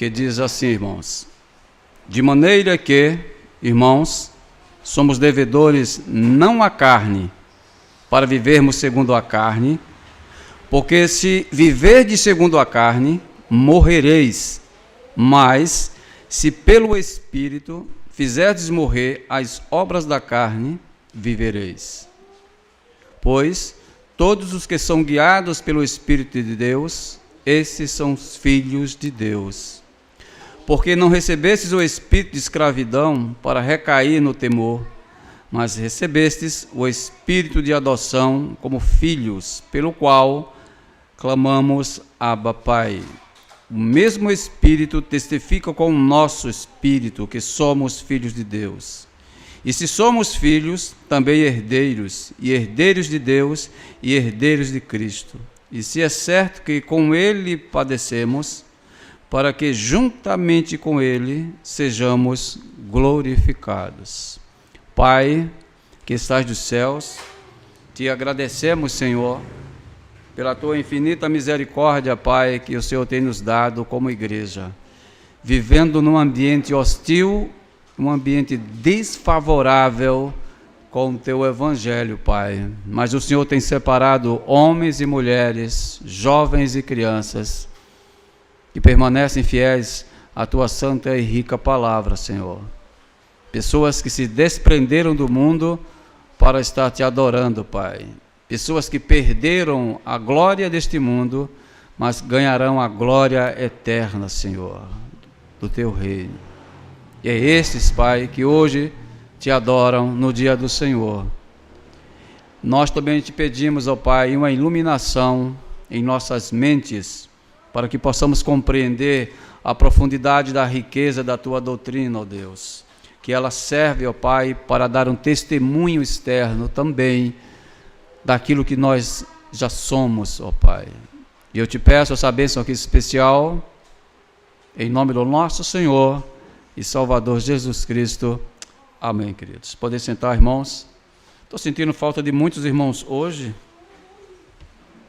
que diz assim, irmãos: de maneira que, irmãos, somos devedores não à carne, para vivermos segundo a carne, porque se viverdes segundo a carne, morrereis, mas se pelo Espírito fizerdes morrer as obras da carne, vivereis. Pois todos os que são guiados pelo Espírito de Deus, esses são os filhos de Deus. Porque não recebestes o espírito de escravidão para recair no temor, mas recebestes o espírito de adoção como filhos, pelo qual clamamos: Abba, Pai. O mesmo Espírito testifica com o nosso espírito que somos filhos de Deus. E se somos filhos, também herdeiros, e herdeiros de Deus, e herdeiros de Cristo. E se é certo que com Ele padecemos, para que juntamente com Ele sejamos glorificados. Pai, que estás dos céus, te agradecemos, Senhor, pela tua infinita misericórdia, Pai, que o Senhor tem nos dado como igreja, vivendo num ambiente hostil, um ambiente desfavorável com o teu evangelho, Pai. Mas o Senhor tem separado homens e mulheres, jovens e crianças, que permanecem fiéis à tua santa e rica palavra, Senhor. Pessoas que se desprenderam do mundo para estar te adorando, Pai. Pessoas que perderam a glória deste mundo, mas ganharão a glória eterna, Senhor, do teu reino. E é estes, Pai, que hoje te adoram no dia do Senhor. Nós também te pedimos, ó Pai, uma iluminação em nossas mentes, para que possamos compreender a profundidade da riqueza da tua doutrina, ó Deus. Que ela serve, ó Pai, para dar um testemunho externo também daquilo que nós já somos, ó Pai. E eu te peço essa bênção aqui especial, em nome do nosso Senhor e Salvador Jesus Cristo. Amém, queridos. Podem sentar, irmãos. Estou sentindo falta de muitos irmãos hoje,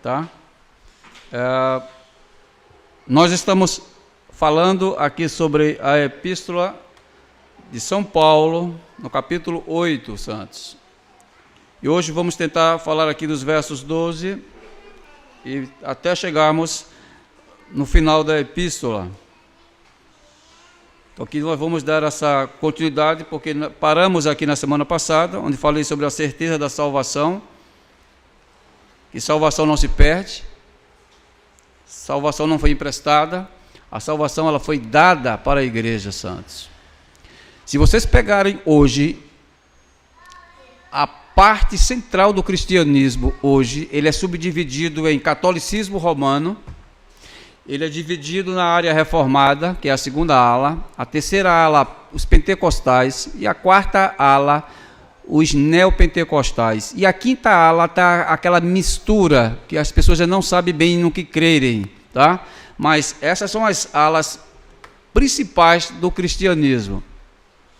tá? Nós estamos falando aqui sobre a Epístola de São Paulo, no capítulo 8, Santos. E hoje vamos tentar falar aqui dos versos 12 e até chegarmos no final da epístola. Então aqui nós vamos dar essa continuidade, porque paramos aqui na semana passada, onde falei sobre a certeza da salvação, que salvação não se perde, salvação não foi emprestada, a salvação ela foi dada para a igreja, santos. Se vocês pegarem hoje a parte central do cristianismo hoje, ele é subdividido em catolicismo romano, ele é dividido na área reformada, que é a segunda ala, a terceira ala, os pentecostais, e a quarta ala, os neopentecostais. E a quinta ala está aquela mistura, que as pessoas já não sabem bem no que crerem, tá? Mas essas são as alas principais do cristianismo.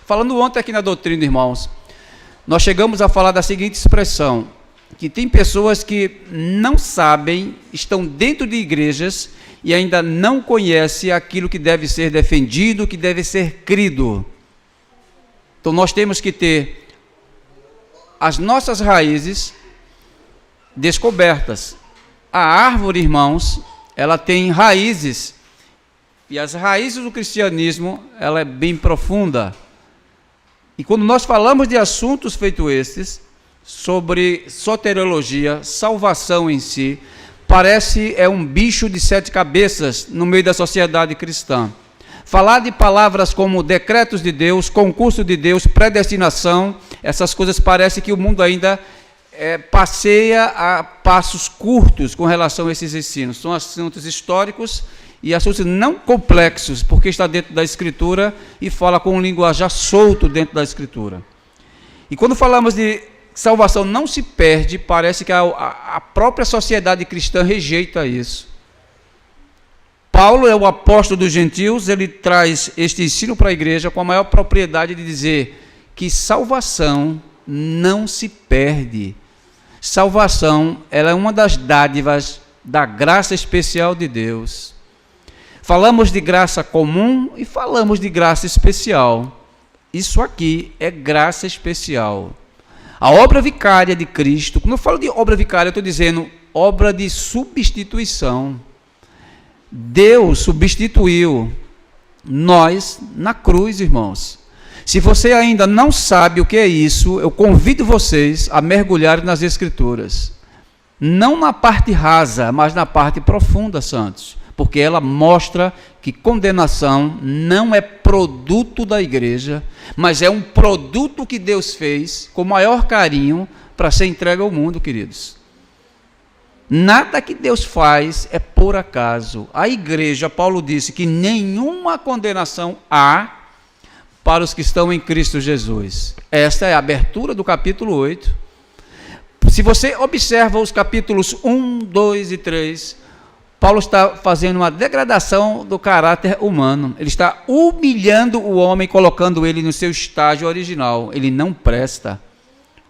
Falando ontem aqui na doutrina, irmãos, nós chegamos a falar da seguinte expressão, que tem pessoas que não sabem, estão dentro de igrejas e ainda não conhecem aquilo que deve ser defendido, que deve ser crido. Então nós temos que ter as nossas raízes descobertas. A árvore, irmãos, ela tem raízes, e as raízes do cristianismo, ela é bem profunda. E quando nós falamos de assuntos feitos estes, sobre soteriologia, salvação em si, parece um bicho de 7 cabeças no meio da sociedade cristã. Falar de palavras como decretos de Deus, concurso de Deus, predestinação, essas coisas parece que o mundo ainda passeia a passos curtos com relação a esses ensinos. São assuntos históricos e assuntos não complexos, porque está dentro da Escritura e fala com um linguajar solto dentro da Escritura. E quando falamos de salvação não se perde, parece que a própria sociedade cristã rejeita isso. Paulo é o apóstolo dos gentios, ele traz este ensino para a igreja com a maior propriedade de dizer que salvação não se perde. Salvação, ela é uma das dádivas da graça especial de Deus. Falamos de graça comum e falamos de graça especial. Isso aqui é graça especial. A obra vicária de Cristo, quando eu falo de obra vicária, eu estou dizendo obra de substituição. Deus substituiu nós na cruz, irmãos. Se você ainda não sabe o que é isso, eu convido vocês a mergulhar nas Escrituras. Não na parte rasa, mas na parte profunda, santos. Porque ela mostra que condenação não é produto da igreja, mas é um produto que Deus fez com maior carinho para ser entregue ao mundo, queridos. Nada que Deus faz é por acaso. A igreja, Paulo disse que nenhuma condenação há para os que estão em Cristo Jesus. Esta é a abertura do capítulo 8. Se você observa os capítulos 1, 2 e 3, Paulo está fazendo uma degradação do caráter humano. Ele está humilhando o homem, colocando ele no seu estágio original. Ele não presta.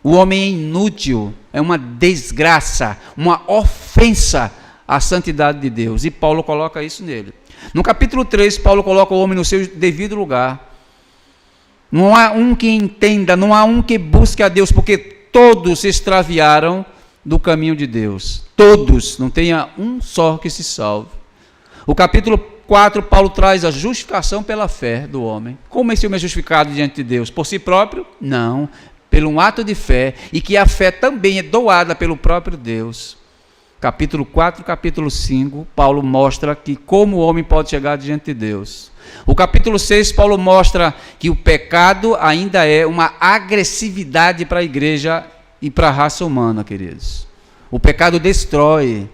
O homem é inútil, é uma desgraça, uma ofensa à santidade de Deus. E Paulo coloca isso nele. No capítulo 3, Paulo coloca o homem no seu devido lugar. Não há um que entenda, não há um que busque a Deus, porque todos se extraviaram do caminho de Deus. Todos, não tenha um só que se salve. O capítulo 4, Paulo traz a justificação pela fé do homem. Como esse homem é justificado diante de Deus? Por si próprio? Não. Pelo um ato de fé, e que a fé também é doada pelo próprio Deus. Capítulo 4, capítulo 5, Paulo mostra que como o homem pode chegar diante de Deus. O capítulo 6, Paulo mostra que o pecado ainda é uma agressividade para a igreja e para a raça humana, queridos. O pecado destrói.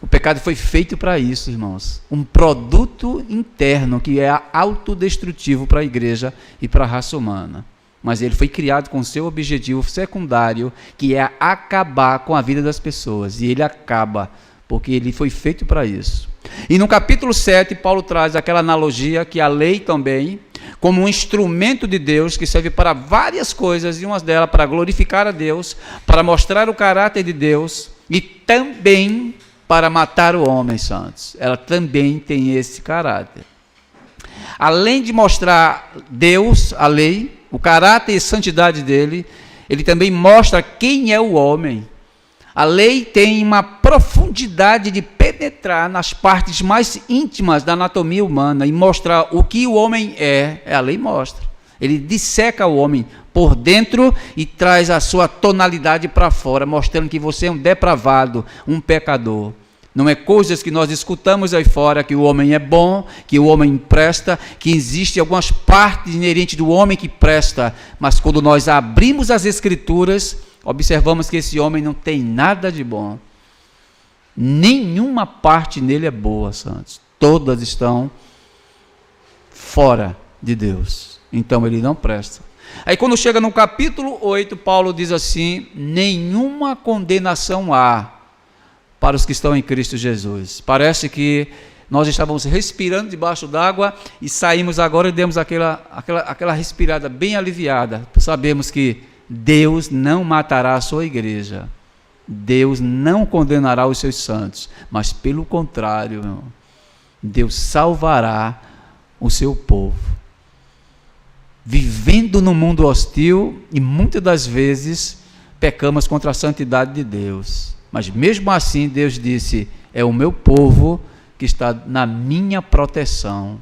O pecado foi feito para isso, irmãos. Um produto interno que é autodestrutivo para a igreja e para a raça humana. Mas ele foi criado com seu objetivo secundário, que é acabar com a vida das pessoas. E ele acaba, porque ele foi feito para isso. E no capítulo 7, Paulo traz aquela analogia que a lei também, como um instrumento de Deus, que serve para várias coisas, e uma delas para glorificar a Deus, para mostrar o caráter de Deus, e também para matar o homem, santos. Ela também tem esse caráter. Além de mostrar Deus, a lei, o caráter e santidade dele, ele também mostra quem é o homem. A lei tem uma profundidade de penetrar nas partes mais íntimas da anatomia humana e mostrar o que o homem é. A lei mostra. Ele disseca o homem por dentro e traz a sua tonalidade para fora, mostrando que você é um depravado, um pecador. Não é coisas que nós escutamos aí fora, que o homem é bom, que o homem presta, que existem algumas partes inerentes do homem que presta, mas quando nós abrimos as Escrituras, observamos que esse homem não tem nada de bom. Nenhuma parte nele é boa, santos. Todas estão fora de Deus. Então ele não presta. Aí quando chega no capítulo 8, Paulo diz assim: nenhuma condenação há para os que estão em Cristo Jesus. Parece que nós estávamos respirando debaixo d'água e saímos agora e demos aquela respirada bem aliviada. Sabemos que Deus não matará a sua igreja. Deus não condenará os seus santos. Mas pelo contrário, Deus salvará o seu povo. Vivendo num mundo hostil, e muitas das vezes pecamos contra a santidade de Deus. Mas mesmo assim Deus disse: é o meu povo que está na minha proteção.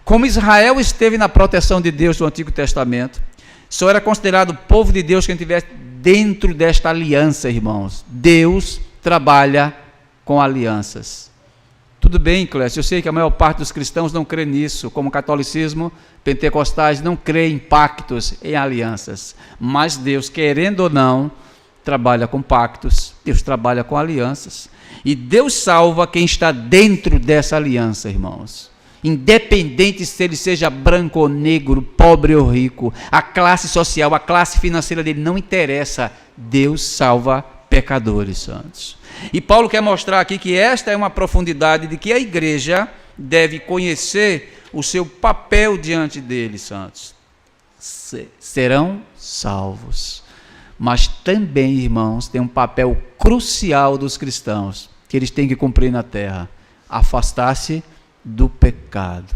Como Israel esteve na proteção de Deus no Antigo Testamento, só era considerado povo de Deus quem estivesse dentro desta aliança, irmãos. Deus trabalha com alianças. Tudo bem, Clécio, eu sei que a maior parte dos cristãos não crê nisso, como o catolicismo, pentecostais não crê em pactos, em alianças. Mas Deus, querendo ou não, trabalha com pactos, Deus trabalha com alianças, e Deus salva quem está dentro dessa aliança, irmãos, independente se ele seja branco ou negro, pobre ou rico, a classe social, a classe financeira dele, não interessa, Deus salva pecadores, santos. E Paulo quer mostrar aqui que esta é uma profundidade de que a igreja deve conhecer o seu papel diante dele, santos. Serão salvos. Mas também, irmãos, tem um papel crucial dos cristãos, que eles têm que cumprir na terra: afastar-se do pecado,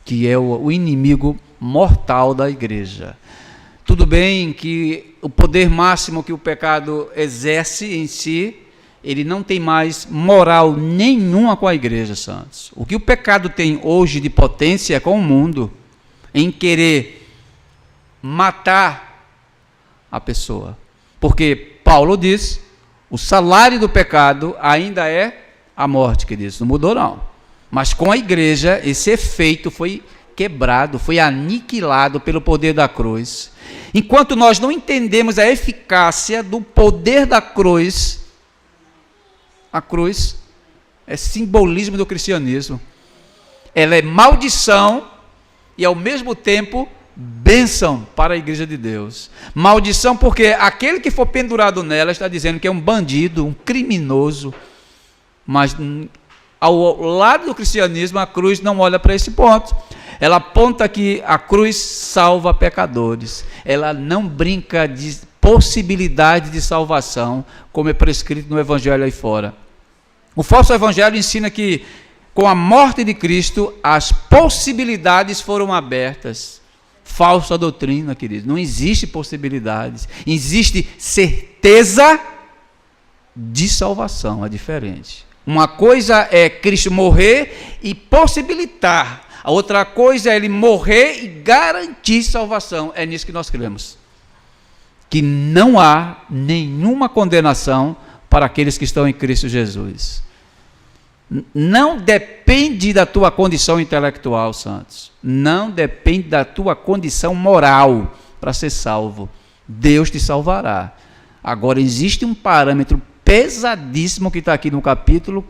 que é o inimigo mortal da igreja. Tudo bem que o poder máximo que o pecado exerce em si, ele não tem mais moral nenhuma com a igreja, santos. O que o pecado tem hoje de potência é com o mundo, em querer matar a pessoa. Porque Paulo diz, o salário do pecado ainda é a morte, queridos, não mudou não. Mas com a igreja, esse efeito foi quebrado, foi aniquilado pelo poder da cruz. Enquanto nós não entendemos a eficácia do poder da cruz, a cruz é simbolismo do cristianismo. Ela é maldição e ao mesmo tempo bênção para a igreja de Deus. Maldição porque aquele que for pendurado nela está dizendo que é um bandido, um criminoso. Mas ao lado do cristianismo, a cruz não olha para esse ponto. Ela aponta que a cruz salva pecadores. Ela não brinca de possibilidade de salvação, como é prescrito no evangelho aí fora. O falso evangelho ensina que com a morte de Cristo, as possibilidades foram abertas. Falsa doutrina, querido. Não existe possibilidades. Existe certeza de salvação. É diferente. Uma coisa é Cristo morrer e possibilitar. A outra coisa é ele morrer e garantir salvação. É nisso que nós cremos. Que não há nenhuma condenação para aqueles que estão em Cristo Jesus. Não depende da tua condição intelectual, santos. Não depende da tua condição moral para ser salvo. Deus te salvará. Agora, existe um parâmetro pesadíssimo que está aqui no capítulo,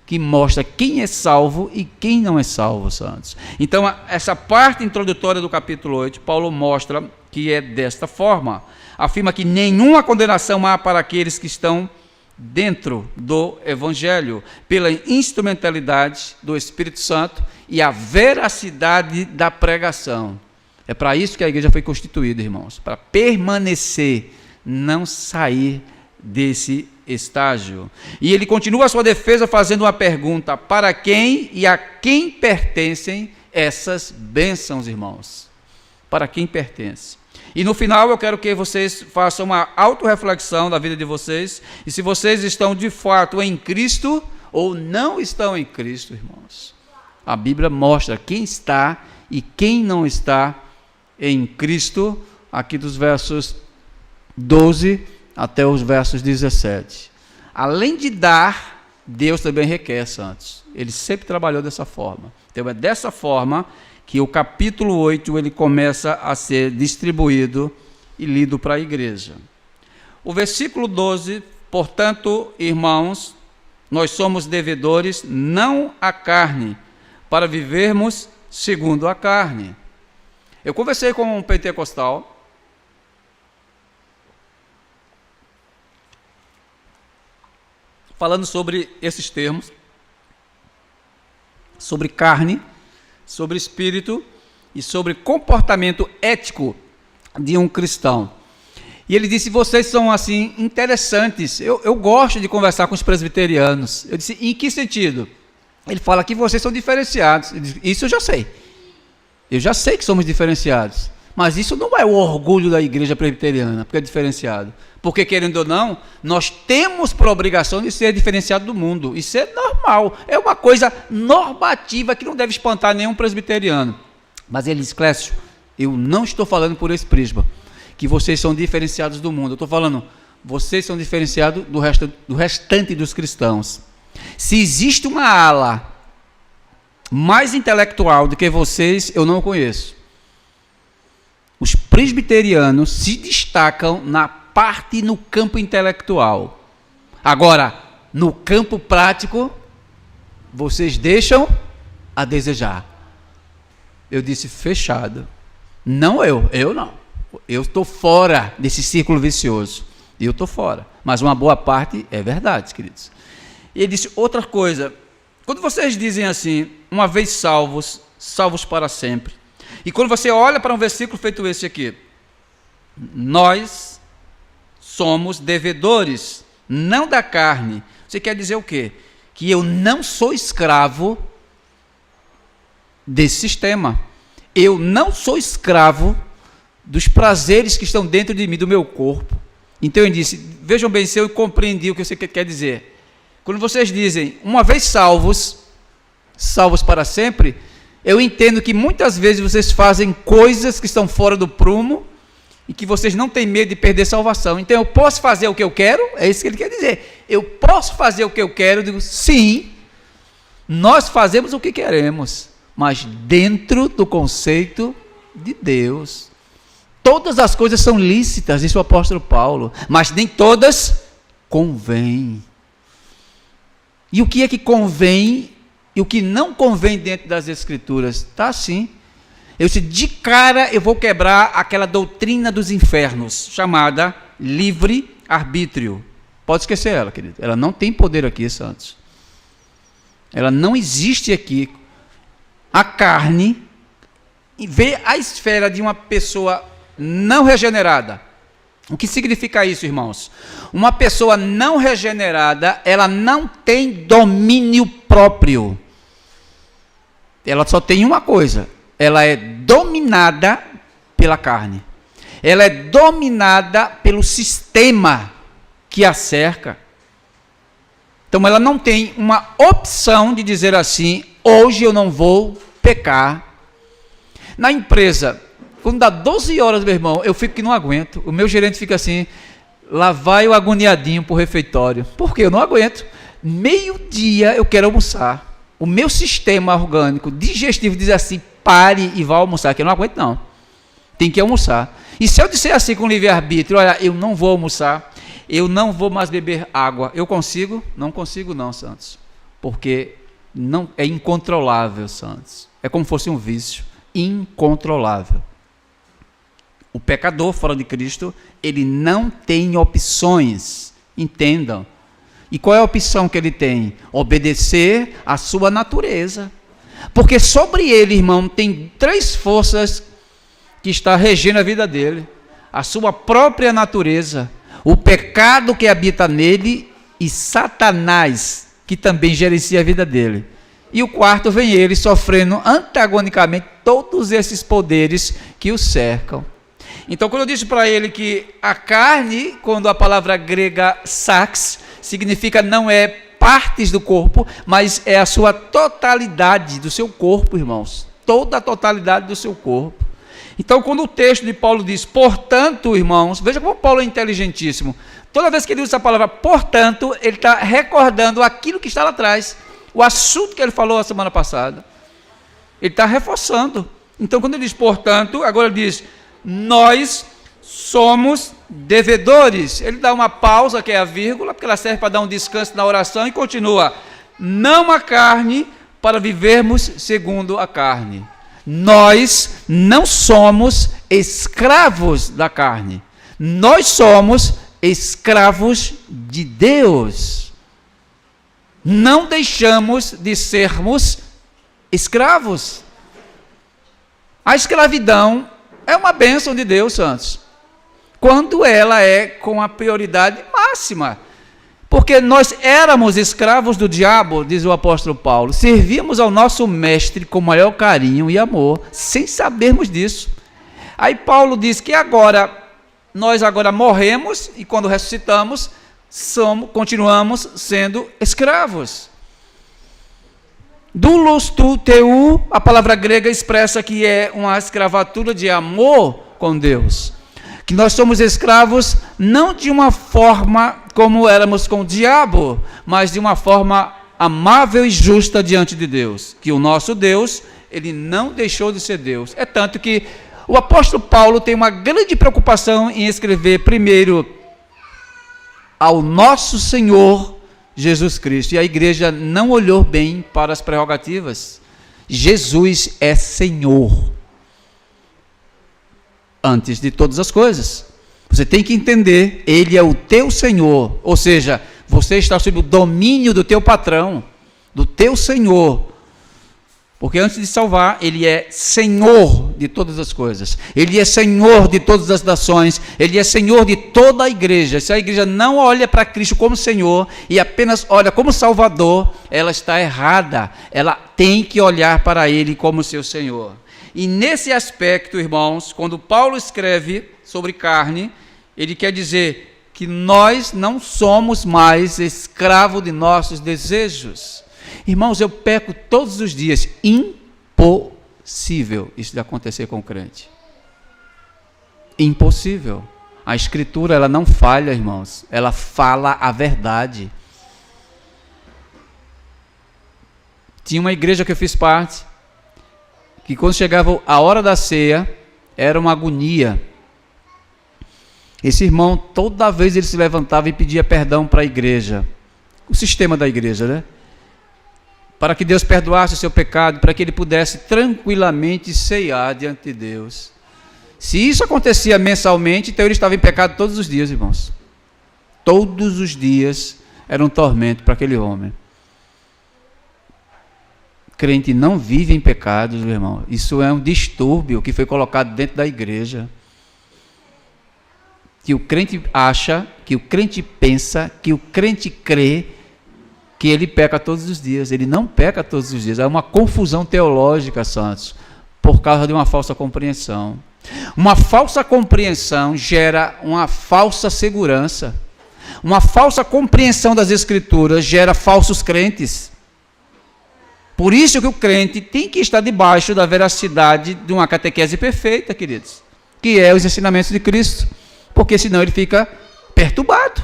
que mostra quem é salvo e quem não é salvo, santos. Então, essa parte introdutória do capítulo 8, Paulo mostra que é desta forma. Afirma que nenhuma condenação há para aqueles que estão dentro do Evangelho, pela instrumentalidade do Espírito Santo e a veracidade da pregação. É para isso que a igreja foi constituída, irmãos, para permanecer, não sair desse estágio. E ele continua a sua defesa fazendo uma pergunta: para quem e a quem pertencem essas bênçãos, irmãos? Para quem pertence? E no final eu quero que vocês façam uma autorreflexão da vida de vocês, e se vocês estão de fato em Cristo ou não estão em Cristo, irmãos. A Bíblia mostra quem está e quem não está em Cristo, aqui dos versos 12 até os versos 17. Além de dar, Deus também requer, santos. Ele sempre trabalhou dessa forma. Então é dessa forma que o capítulo 8 ele começa a ser distribuído e lido para a igreja. O versículo 12, portanto, irmãos, nós somos devedores não à carne, para vivermos segundo a carne. Eu conversei com um pentecostal, falando sobre esses termos, sobre carne, sobre espírito e sobre comportamento ético de um cristão. E ele disse: vocês são assim interessantes, eu gosto de conversar com os presbiterianos. Eu disse: em que sentido? Ele fala que vocês são diferenciados. Eu disse: isso eu já sei que somos diferenciados, mas isso não é o orgulho da igreja presbiteriana, porque é diferenciado. Porque, querendo ou não, nós temos por obrigação de ser diferenciado do mundo. Isso é normal, é uma coisa normativa que não deve espantar nenhum presbiteriano. Mas ele diz: Clécio, eu não estou falando por esse prisma, que vocês são diferenciados do mundo. Eu estou falando, vocês são diferenciados do restante dos cristãos. Se existe uma ala mais intelectual do que vocês, eu não conheço. Os presbiterianos se destacam na parte no campo intelectual. Agora, no campo prático, vocês deixam a desejar. Eu disse: fechado. Não eu não. Eu estou fora desse círculo vicioso. Eu estou fora. Mas uma boa parte é verdade, queridos. E ele disse outra coisa. Quando vocês dizem assim, uma vez salvos, salvos para sempre. E quando você olha para um versículo feito esse aqui, nós somos devedores, não da carne. Você quer dizer o quê? Que eu não sou escravo desse sistema. Eu não sou escravo dos prazeres que estão dentro de mim, do meu corpo. Então ele disse, vejam bem se eu compreendi o que você quer dizer. Quando vocês dizem, uma vez salvos para sempre, eu entendo que muitas vezes vocês fazem coisas que estão fora do prumo e que vocês não têm medo de perder salvação. Então eu posso fazer o que eu quero? É isso que ele quer dizer. Eu posso fazer o que eu quero? Eu digo, sim, nós fazemos o que queremos, mas dentro do conceito de Deus. Todas as coisas são lícitas, disse o apóstolo Paulo, mas nem todas convêm. E o que é que convém e o que não convém dentro das Escrituras? Está assim. Eu disse, de cara eu vou quebrar aquela doutrina dos infernos, chamada livre-arbítrio. Pode esquecer ela, querido. Ela não tem poder aqui, santos. Ela não existe aqui. A carne vê a esfera de uma pessoa não regenerada. O que significa isso, irmãos? Uma pessoa não regenerada, ela não tem domínio próprio. Ela só tem uma coisa, ela é dominada pela carne. Ela é dominada pelo sistema que a cerca. Então ela não tem uma opção de dizer assim, hoje eu não vou pecar. Na empresa, quando dá 12 horas, meu irmão, eu fico que não aguento. O meu gerente fica assim, lá vai o agoniadinho para o refeitório. Por quê? Eu não aguento. Meio-dia eu quero almoçar. O meu sistema orgânico, digestivo, diz assim, pare e vá almoçar, que eu não aguento não. Tem que almoçar. E se eu disser assim com livre-arbítrio, olha, eu não vou almoçar, eu não vou mais beber água, eu consigo? Não consigo não, santos. Porque não, é incontrolável, santos. É como se fosse um vício. Incontrolável. O pecador fora de Cristo, ele não tem opções, entendam. E qual é a opção que ele tem? Obedecer à sua natureza. Porque sobre ele, irmão, tem 3 forças que estão regendo a vida dele. A sua própria natureza, o pecado que habita nele e Satanás, que também gerencia a vida dele. E o quarto vem ele sofrendo antagonicamente todos esses poderes que o cercam. Então, quando eu disse para ele que a carne, quando a palavra grega sarx, significa não é partes do corpo, mas é a sua totalidade do seu corpo, irmãos. Toda a totalidade do seu corpo. Então, quando o texto de Paulo diz, portanto, irmãos, veja como Paulo é inteligentíssimo. Toda vez que ele usa essa palavra, portanto, ele está recordando aquilo que está lá atrás. O assunto que ele falou a semana passada. Ele está reforçando. Então, quando ele diz, portanto, agora ele diz, nós somos devedores. Ele dá uma pausa, que é a vírgula, porque ela serve para dar um descanso na oração, e continua, não a carne, para vivermos segundo a carne. Nós não somos escravos da carne. Nós somos escravos de Deus. Não deixamos de sermos escravos. A escravidão é uma bênção de Deus, santos, quando ela é com a prioridade máxima. Porque nós éramos escravos do diabo, diz o apóstolo Paulo, servíamos ao nosso mestre com maior carinho e amor, sem sabermos disso. Aí Paulo diz que nós agora morremos, e quando ressuscitamos, continuamos sendo escravos. Doulos tu teu, a palavra grega expressa que é uma escravatura de amor com Deus. Que nós somos escravos não de uma forma como éramos com o diabo, mas de uma forma amável e justa diante de Deus. Que o nosso Deus, ele não deixou de ser Deus. É tanto que o apóstolo Paulo tem uma grande preocupação em escrever primeiro ao nosso Senhor Jesus Cristo. E a igreja não olhou bem para as prerrogativas. Jesus é Senhor antes de todas as coisas. Você tem que entender, ele é o teu Senhor, ou seja, você está sob o domínio do teu patrão, do teu Senhor. Porque antes de salvar, ele é Senhor de todas as coisas. Ele é Senhor de todas as nações. Ele é Senhor de toda a igreja. Se a igreja não olha para Cristo como Senhor e apenas olha como Salvador, ela está errada. Ela tem que olhar para Ele como seu Senhor. E nesse aspecto, irmãos, quando Paulo escreve sobre carne, ele quer dizer que nós não somos mais escravos de nossos desejos. Irmãos, eu peco todos os dias. Impossível isso de acontecer com o crente. Impossível. A Escritura, ela não falha, irmãos. Ela fala a verdade. Tinha uma igreja que eu fiz parte, que quando chegava a hora da ceia, era uma agonia. Esse irmão, toda vez ele se levantava e pedia perdão para a igreja. O sistema da igreja, né? Para que Deus perdoasse o seu pecado, para que ele pudesse tranquilamente ceiar diante de Deus. Se isso acontecia mensalmente, então ele estava em pecado todos os dias, irmãos. Todos os dias era um tormento para aquele homem. Crente não vive em pecados, meu irmão. Isso é um distúrbio que foi colocado dentro da igreja. Que o crente acha, que o crente pensa, que o crente crê que ele peca todos os dias. Ele não peca todos os dias. É uma confusão teológica, santos, por causa de uma falsa compreensão. Uma falsa compreensão gera uma falsa segurança. Uma falsa compreensão das Escrituras gera falsos crentes. Por isso que o crente tem que estar debaixo da veracidade de uma catequese perfeita, queridos, que é os ensinamentos de Cristo, porque senão ele fica perturbado.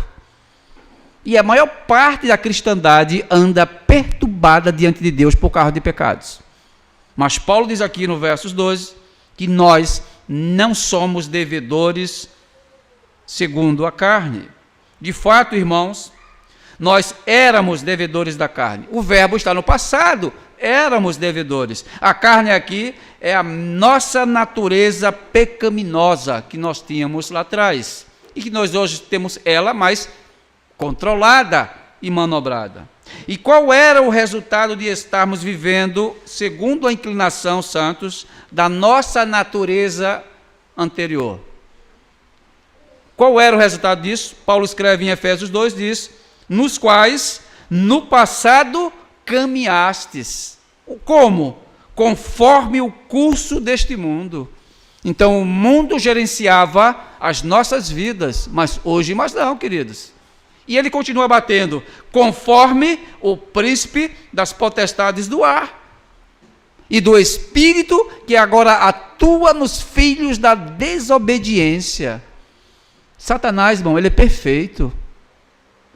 E a maior parte da cristandade anda perturbada diante de Deus por causa de pecados. Mas Paulo diz aqui no versos 12 que nós não somos devedores segundo a carne. De fato, irmãos, nós éramos devedores da carne. O verbo está no passado, éramos devedores. A carne aqui é a nossa natureza pecaminosa que nós tínhamos lá atrás. E que nós hoje temos ela mais controlada e manobrada. E qual era o resultado de estarmos vivendo segundo a inclinação, santos, da nossa natureza anterior? Qual era o resultado disso? Paulo escreve em Efésios 2, diz: nos quais, no passado, caminhastes. Como? Conforme o curso deste mundo. Então, o mundo gerenciava as nossas vidas, mas hoje mais não, queridos. E ele continua batendo, conforme o príncipe das potestades do ar e do espírito que agora atua nos filhos da desobediência. Satanás, irmão, ele é perfeito.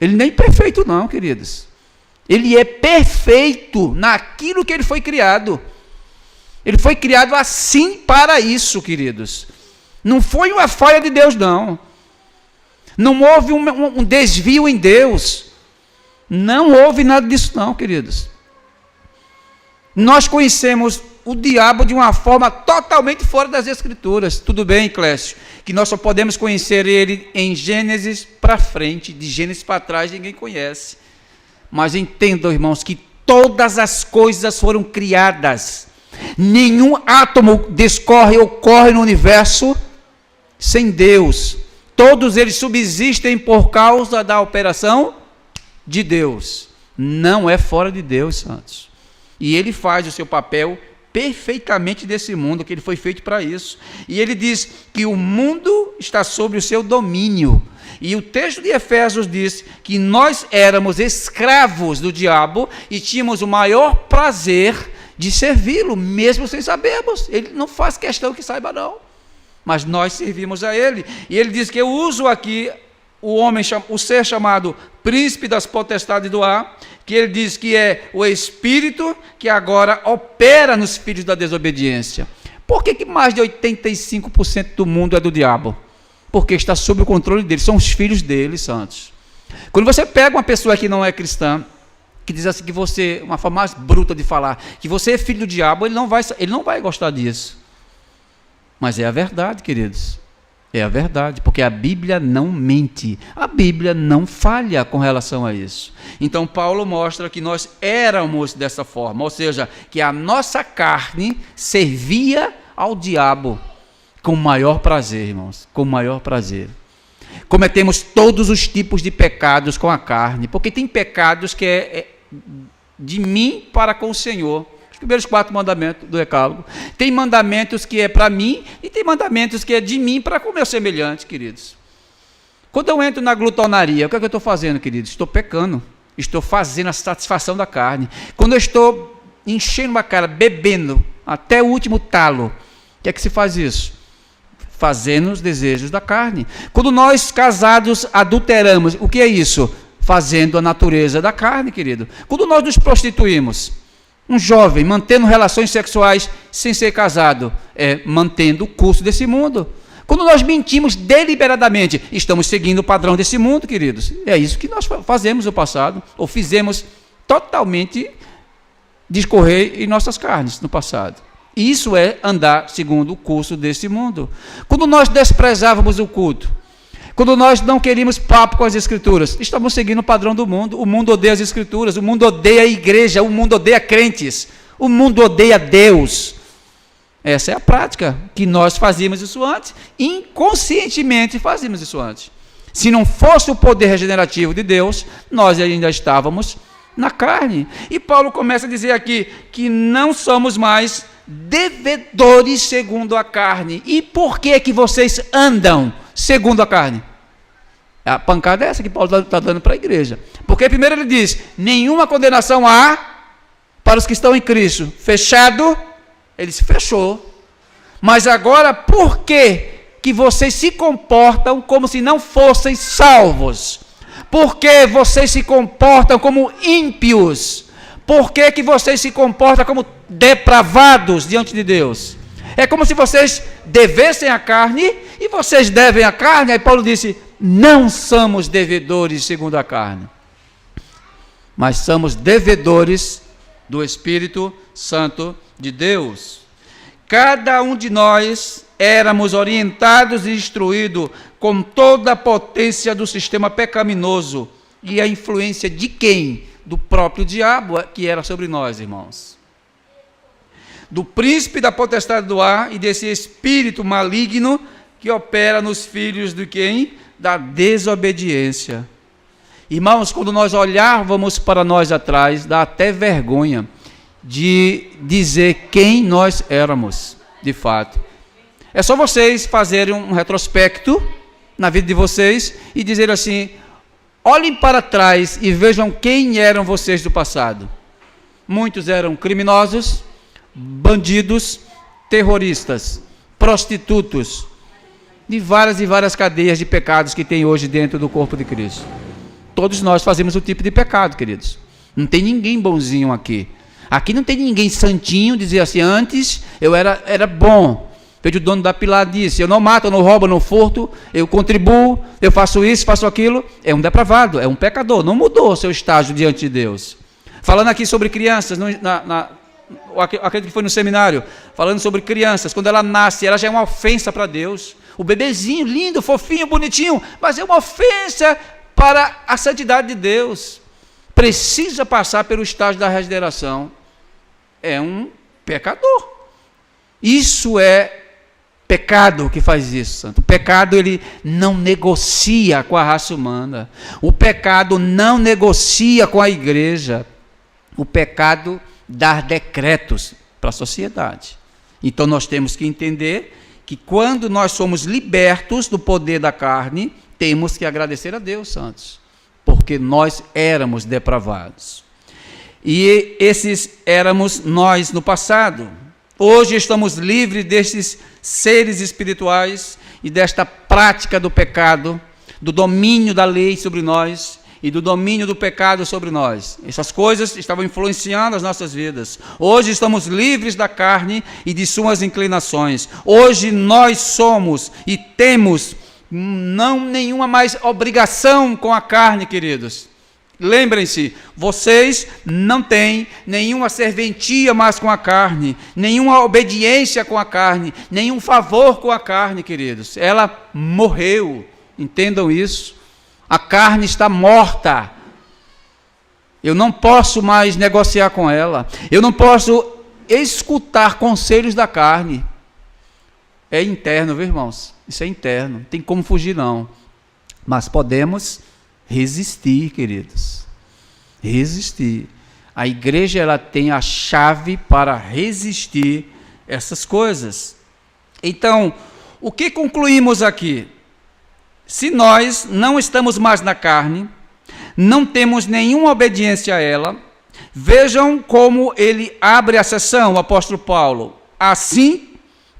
Ele nem é perfeito não, queridos. Ele é perfeito naquilo que ele foi criado. Ele foi criado assim para isso, queridos. Não foi uma falha de Deus, não. Não houve um desvio em Deus. Não houve nada disso, não, queridos. Nós conhecemos o diabo de uma forma totalmente fora das Escrituras. Tudo bem, Clécio, que nós só podemos conhecer ele em Gênesis para frente, de Gênesis para trás ninguém conhece. Mas entendam, irmãos, que todas as coisas foram criadas. Nenhum átomo ocorre no universo sem Deus. Todos eles subsistem por causa da operação de Deus. Não é fora de Deus, santos. E ele faz o seu papel perfeitamente desse mundo, que ele foi feito para isso. E ele diz que o mundo está sob o seu domínio. E o texto de Efésios diz que nós éramos escravos do diabo e tínhamos o maior prazer de servi-lo, mesmo sem sabermos. Ele não faz questão que saiba, não. Mas nós servimos a ele. E ele diz que eu uso aqui o ser chamado príncipe das potestades do ar, que ele diz que é o espírito que agora opera nos filhos da desobediência. Por que mais de 85% do mundo é do diabo? Porque está sob o controle dele, são os filhos dele, santos. Quando você pega uma pessoa que não é cristã, que diz assim que você, uma forma mais bruta de falar, que você é filho do diabo, ele não vai gostar disso. Mas é a verdade, queridos. É a verdade, porque a Bíblia não mente, a Bíblia não falha com relação a isso. Então Paulo mostra que nós éramos dessa forma, ou seja, que a nossa carne servia ao diabo com maior prazer, irmãos, com maior prazer. Cometemos todos os tipos de pecados com a carne, porque tem pecados que é de mim para com o Senhor. Os primeiros 4 mandamentos do Decálogo. Tem mandamentos que é para mim e tem mandamentos que é de mim para com o meu semelhante, queridos. Quando eu entro na glutonaria, o que é que eu estou fazendo, queridos? Estou pecando. Estou fazendo a satisfação da carne. Quando eu estou enchendo a cara, bebendo até o último talo, o que é que se faz isso? Fazendo os desejos da carne. Quando nós casados adulteramos, o que é isso? Fazendo a natureza da carne, querido. Quando nós nos prostituímos, um jovem mantendo relações sexuais sem ser casado, mantendo o curso desse mundo. Quando nós mentimos deliberadamente, estamos seguindo o padrão desse mundo, queridos. É isso que nós fazemos no passado, ou fizemos totalmente discorrer em nossas carnes no passado. Isso é andar segundo o curso desse mundo. Quando nós desprezávamos o culto, quando nós não queríamos papo com as Escrituras, estamos seguindo o padrão do mundo. O mundo odeia as Escrituras, o mundo odeia a igreja, o mundo odeia crentes, o mundo odeia Deus. Essa é a prática, que nós fazíamos isso antes, inconscientemente fazíamos isso antes. Se não fosse o poder regenerativo de Deus, nós ainda estávamos na carne. E Paulo começa a dizer aqui que não somos mais devedores segundo a carne. E por que vocês andam segundo a carne? A pancada é essa que Paulo está dando para a igreja. Porque primeiro ele diz, nenhuma condenação há para os que estão em Cristo. Fechado, ele se fechou. Mas agora, por que vocês se comportam como se não fossem salvos? Por que vocês se comportam como ímpios? Por que vocês se comportam como depravados diante de Deus? É como se vocês devessem a carne e vocês devem a carne. Aí Paulo disse, não somos devedores segundo a carne, mas somos devedores do Espírito Santo de Deus. Cada um de nós éramos orientados e instruídos com toda a potência do sistema pecaminoso e a influência de quem? Do próprio diabo que era sobre nós, irmãos. Do príncipe da potestade do ar e desse espírito maligno que opera nos filhos de quem? Da desobediência. Irmãos, quando nós olhávamos para nós atrás, dá até vergonha de dizer quem nós éramos, de fato. É só vocês fazerem um retrospecto na vida de vocês e dizer assim, olhem para trás e vejam quem eram vocês do passado. Muitos eram criminosos, bandidos, terroristas, prostitutos, de várias e várias cadeias de pecados que tem hoje dentro do corpo de Cristo. Todos nós fazemos o tipo de pecado, queridos. Não tem ninguém bonzinho aqui. Aqui não tem ninguém santinho, dizer assim, antes eu era bom. O dono da Pilar disse, eu não mato, eu não roubo, eu não furto, eu contribuo, eu faço isso, faço aquilo. É um depravado, é um pecador, não mudou o seu estágio diante de Deus. Falando aqui sobre crianças, acredito que foi no seminário, falando sobre crianças, quando ela nasce, ela já é uma ofensa para Deus. O bebezinho, lindo, fofinho, bonitinho, mas é uma ofensa para a santidade de Deus. Precisa passar pelo estágio da regeneração. É um pecador. Isso é pecado que faz isso, santo. O pecado, ele não negocia com a raça humana. O pecado não negocia com a igreja. O pecado dá decretos para a sociedade. Então nós temos que entender que quando nós somos libertos do poder da carne, temos que agradecer a Deus, santos, porque nós éramos depravados. E esses éramos nós no passado. Hoje estamos livres desses seres espirituais e desta prática do pecado, do domínio da lei sobre nós e do domínio do pecado sobre nós. Essas coisas estavam influenciando as nossas vidas. Hoje estamos livres da carne e de suas inclinações. Hoje nós somos e temos não nenhuma mais obrigação com a carne, queridos. Lembrem-se, vocês não têm nenhuma serventia mais com a carne, nenhuma obediência com a carne, nenhum favor com a carne, queridos. Ela morreu, entendam isso. A carne está morta. Eu não posso mais negociar com ela. Eu não posso escutar conselhos da carne. É interno, viu, irmãos? Isso é interno, não tem como fugir não. Mas podemos resistir, queridos. Resistir. A igreja, ela tem a chave para resistir essas coisas. Então, o que concluímos aqui? Se nós não estamos mais na carne, não temos nenhuma obediência a ela, vejam como ele abre a sessão, o apóstolo Paulo. Assim,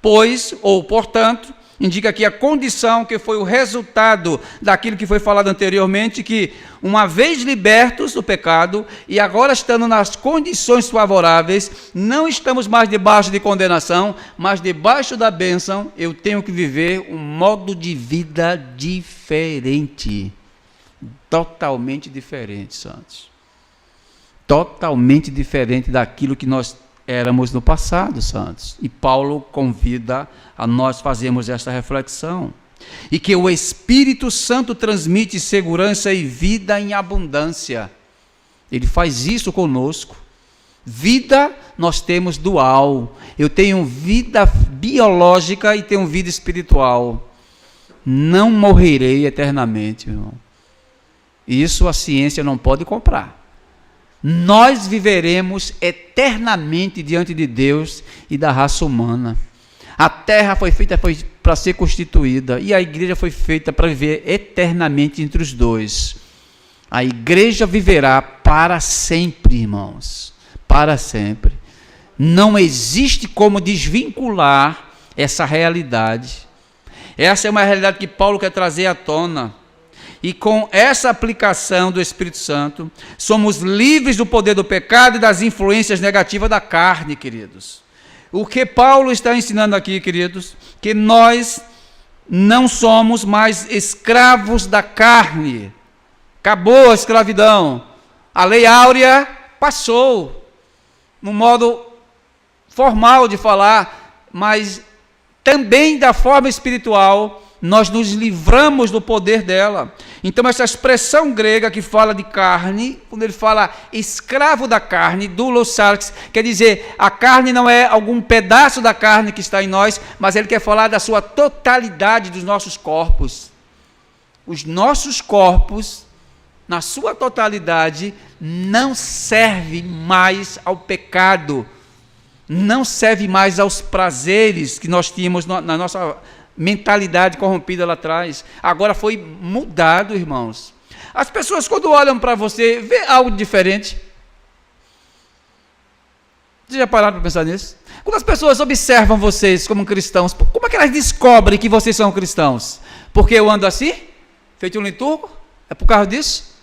pois, ou portanto, indica aqui a condição que foi o resultado daquilo que foi falado anteriormente, que uma vez libertos do pecado e agora estando nas condições favoráveis, não estamos mais debaixo de condenação, mas debaixo da bênção, eu tenho que viver um modo de vida diferente. Totalmente diferente, santos. Totalmente diferente daquilo que nós éramos no passado, santos. E Paulo convida a nós fazermos esta reflexão. E que o Espírito Santo transmite segurança e vida em abundância. Ele faz isso conosco. Vida nós temos dual. Eu tenho vida biológica e tenho vida espiritual. Não morrerei eternamente, irmão. Isso a ciência não pode comprar. Nós viveremos eternamente diante de Deus e da raça humana. A terra foi feita para ser constituída e a igreja foi feita para viver eternamente entre os dois. A igreja viverá para sempre, irmãos, para sempre. Não existe como desvincular essa realidade. Essa é uma realidade que Paulo quer trazer à tona. E com essa aplicação do Espírito Santo, somos livres do poder do pecado e das influências negativas da carne, queridos. O que Paulo está ensinando aqui, queridos, que nós não somos mais escravos da carne. Acabou a escravidão. A lei áurea passou, no modo formal de falar, mas também da forma espiritual, nós nos livramos do poder dela. Então, essa expressão grega que fala de carne, quando ele fala escravo da carne, doulos sarx, quer dizer, a carne não é algum pedaço da carne que está em nós, mas ele quer falar da sua totalidade dos nossos corpos. Os nossos corpos, na sua totalidade, não servem mais ao pecado, não servem mais aos prazeres que nós tínhamos na nossa mentalidade corrompida lá atrás. Agora foi mudado, irmãos. As pessoas, quando olham para você, vê algo diferente. Vocês já pararam para pensar nisso? Quando as pessoas observam vocês como cristãos, como é que elas descobrem que vocês são cristãos? Porque eu ando assim? Feito um liturgo? É por causa disso?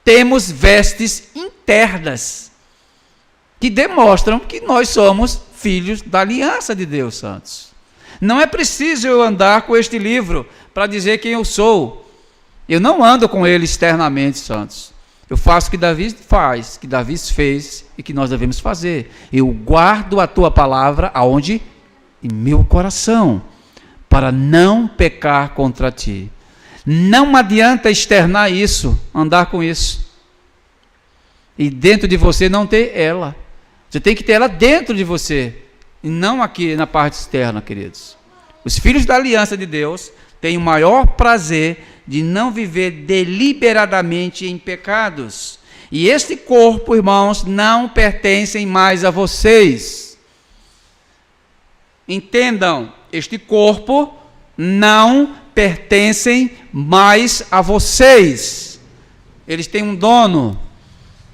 Temos vestes internas que demonstram que nós somos filhos da aliança de Deus, santos. Não é preciso eu andar com este livro para dizer quem eu sou. Eu não ando com ele externamente, santos. Eu faço o que Davi faz, que Davi fez e que nós devemos fazer. Eu guardo a tua palavra aonde? Em meu coração, para não pecar contra ti. Não adianta externar isso, andar com isso. E dentro de você não ter ela. Você tem que ter ela dentro de você. E não aqui na parte externa, queridos. Os filhos da aliança de Deus têm o maior prazer de não viver deliberadamente em pecados. E este corpo, irmãos, não pertence mais a vocês. Entendam, este corpo não pertence mais a vocês. Eles têm um dono.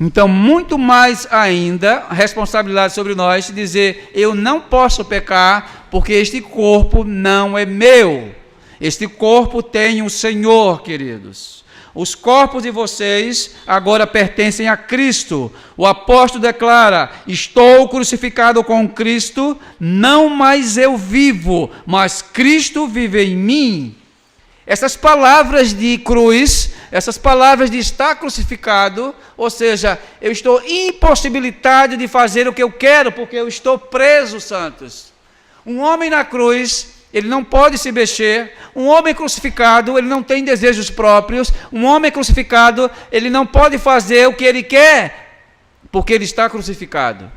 Então, muito mais ainda, a responsabilidade sobre nós de dizer, eu não posso pecar, porque este corpo não é meu. Este corpo tem um Senhor, queridos. Os corpos de vocês agora pertencem a Cristo. O apóstolo declara, estou crucificado com Cristo, não mais eu vivo, mas Cristo vive em mim. Essas palavras de cruz essas palavras de estar crucificado, ou seja, eu estou impossibilitado de fazer o que eu quero, porque eu estou preso, santos. Um homem na cruz, ele não pode se mexer. Um homem crucificado, ele não tem desejos próprios. Um homem crucificado, ele não pode fazer o que ele quer, porque ele está crucificado.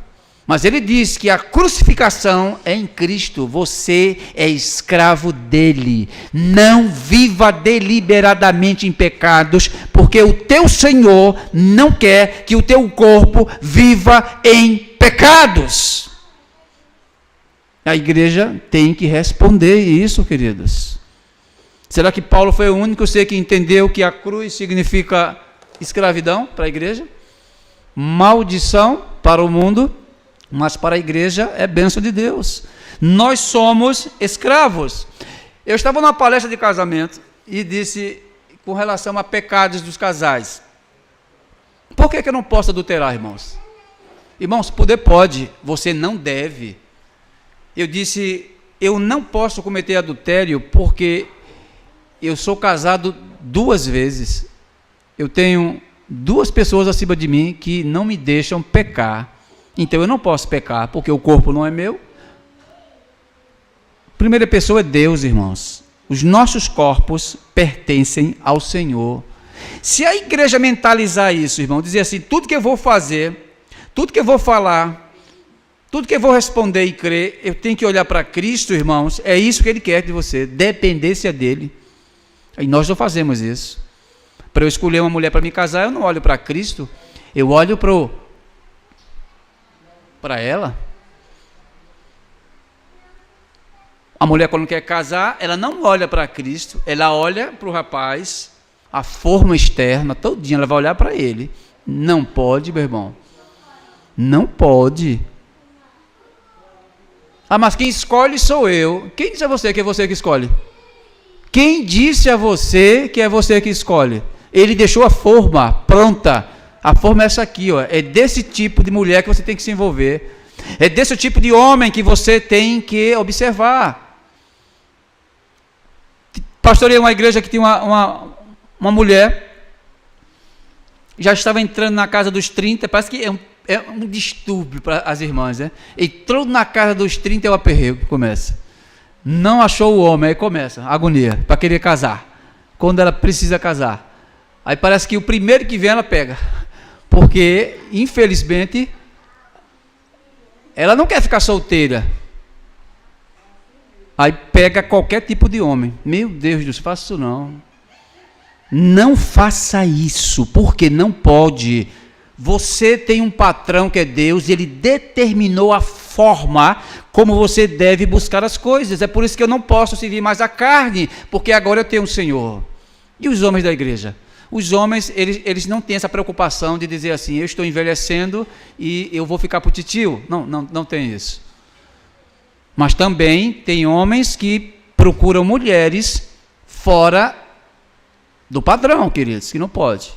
Mas ele diz que a crucificação é em Cristo, você é escravo dele. Não viva deliberadamente em pecados, porque o teu Senhor não quer que o teu corpo viva em pecados. A igreja tem que responder isso, queridos. Será que Paulo foi o único ser que entendeu que a cruz significa escravidão para a igreja? Maldição para o mundo? Mas para a igreja é bênção de Deus. Nós somos escravos. Eu estava numa palestra de casamento e disse com relação a pecados dos casais. Por que eu não posso adulterar, irmãos? Irmãos, poder pode, você não deve. Eu disse, eu não posso cometer adultério porque eu sou casado 2 vezes. Eu tenho 2 pessoas acima de mim que não me deixam pecar. Então eu não posso pecar, porque o corpo não é meu. Primeira pessoa é Deus, irmãos. Os nossos corpos pertencem ao Senhor. Se a igreja mentalizar isso, irmão, dizer assim, tudo que eu vou fazer, tudo que eu vou falar, tudo que eu vou responder e crer, eu tenho que olhar para Cristo, irmãos, é isso que Ele quer de você, dependência dEle. E nós não fazemos isso. Para eu escolher uma mulher para me casar, eu não olho para Cristo, eu olho para ela. A mulher, quando quer casar, ela não olha para Cristo, ela olha para o rapaz, a forma externa, todinha, ela vai olhar para ele. Não pode, meu irmão. Não pode. Ah, mas quem escolhe sou eu. Quem disse a você que é você que escolhe? Quem disse a você que é você que escolhe? Ele deixou a forma pronta. A forma é essa aqui, ó. É desse tipo de mulher que você tem que se envolver. É desse tipo de homem que você tem que observar. Pastorei uma igreja que tinha uma mulher, já estava entrando na casa dos 30, parece que é um distúrbio para as irmãs, né? Entrou na casa dos 30 é o aperreio, começa. Não achou o homem, aí começa a agonia, para querer casar. Quando ela precisa casar. Aí parece que o primeiro que vem ela pega. Porque, infelizmente, ela não quer ficar solteira. Aí pega qualquer tipo de homem. Meu Deus do céu, faça isso não. Não faça isso, porque não pode. Você tem um patrão que é Deus, ele determinou a forma como você deve buscar as coisas. É por isso que eu não posso servir mais a carne, porque agora eu tenho um Senhor. E os homens da igreja? Os homens, eles não têm essa preocupação de dizer assim, eu estou envelhecendo e eu vou ficar para o titio. Não tem isso. Mas também tem homens que procuram mulheres fora do padrão, queridos, que não pode.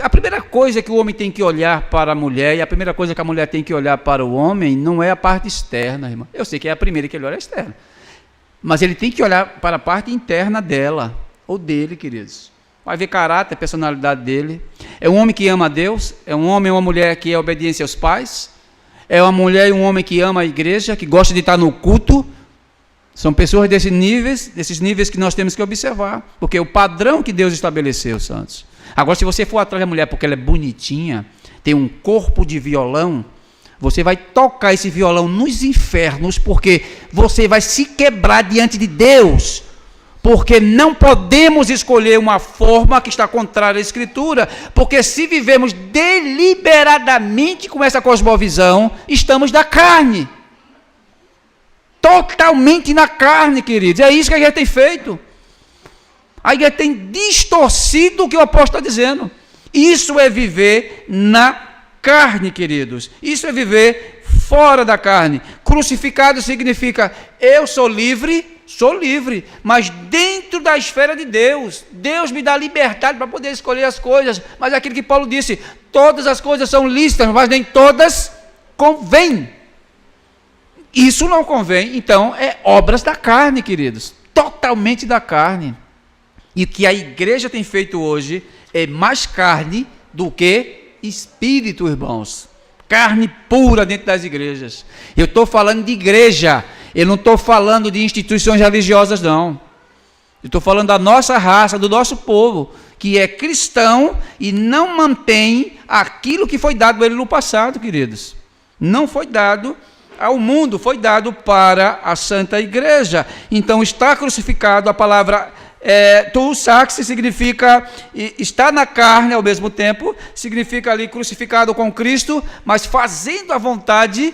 A primeira coisa que o homem tem que olhar para a mulher e a primeira coisa que a mulher tem que olhar para o homem não é a parte externa, irmão. Eu sei que é a primeira que ele olha, é a externa. Mas ele tem que olhar para a parte interna dela, ou dele, queridos. Vai ver caráter, personalidade dele. É um homem que ama a Deus, é um homem ou uma mulher que é obediente aos pais, é uma mulher e um homem que ama a igreja, que gosta de estar no culto. São pessoas desses níveis que nós temos que observar, porque é o padrão que Deus estabeleceu, santos. Agora, se você for atrás da mulher porque ela é bonitinha, tem um corpo de violão, você vai tocar esse violão nos infernos, porque você vai se quebrar diante de Deus, porque não podemos escolher uma forma que está contrária à Escritura, porque se vivemos deliberadamente com essa cosmovisão, estamos da carne. Totalmente na carne, queridos. É isso que a igreja tem feito. A igreja tem distorcido o que o apóstolo está dizendo. Isso é viver na carne, queridos. Isso é viver fora da carne. Crucificado significa eu sou livre, mas dentro da esfera de Deus. Deus me dá liberdade para poder escolher as coisas. Mas é aquilo que Paulo disse, todas as coisas são lícitas, mas nem todas convêm. Isso não convém, então é obras da carne, queridos, totalmente da carne. E o que a igreja tem feito hoje é mais carne do que espírito, irmãos. Carne pura dentro das igrejas. Eu estou falando de igreja, eu não estou falando de instituições religiosas, não. Eu estou falando da nossa raça, do nosso povo, que é cristão e não mantém aquilo que foi dado a ele no passado, queridos. Não foi dado ao mundo, foi dado para a Santa Igreja. Então, está crucificado, a palavra tusax significa estar na carne ao mesmo tempo, significa ali crucificado com Cristo, mas fazendo a vontade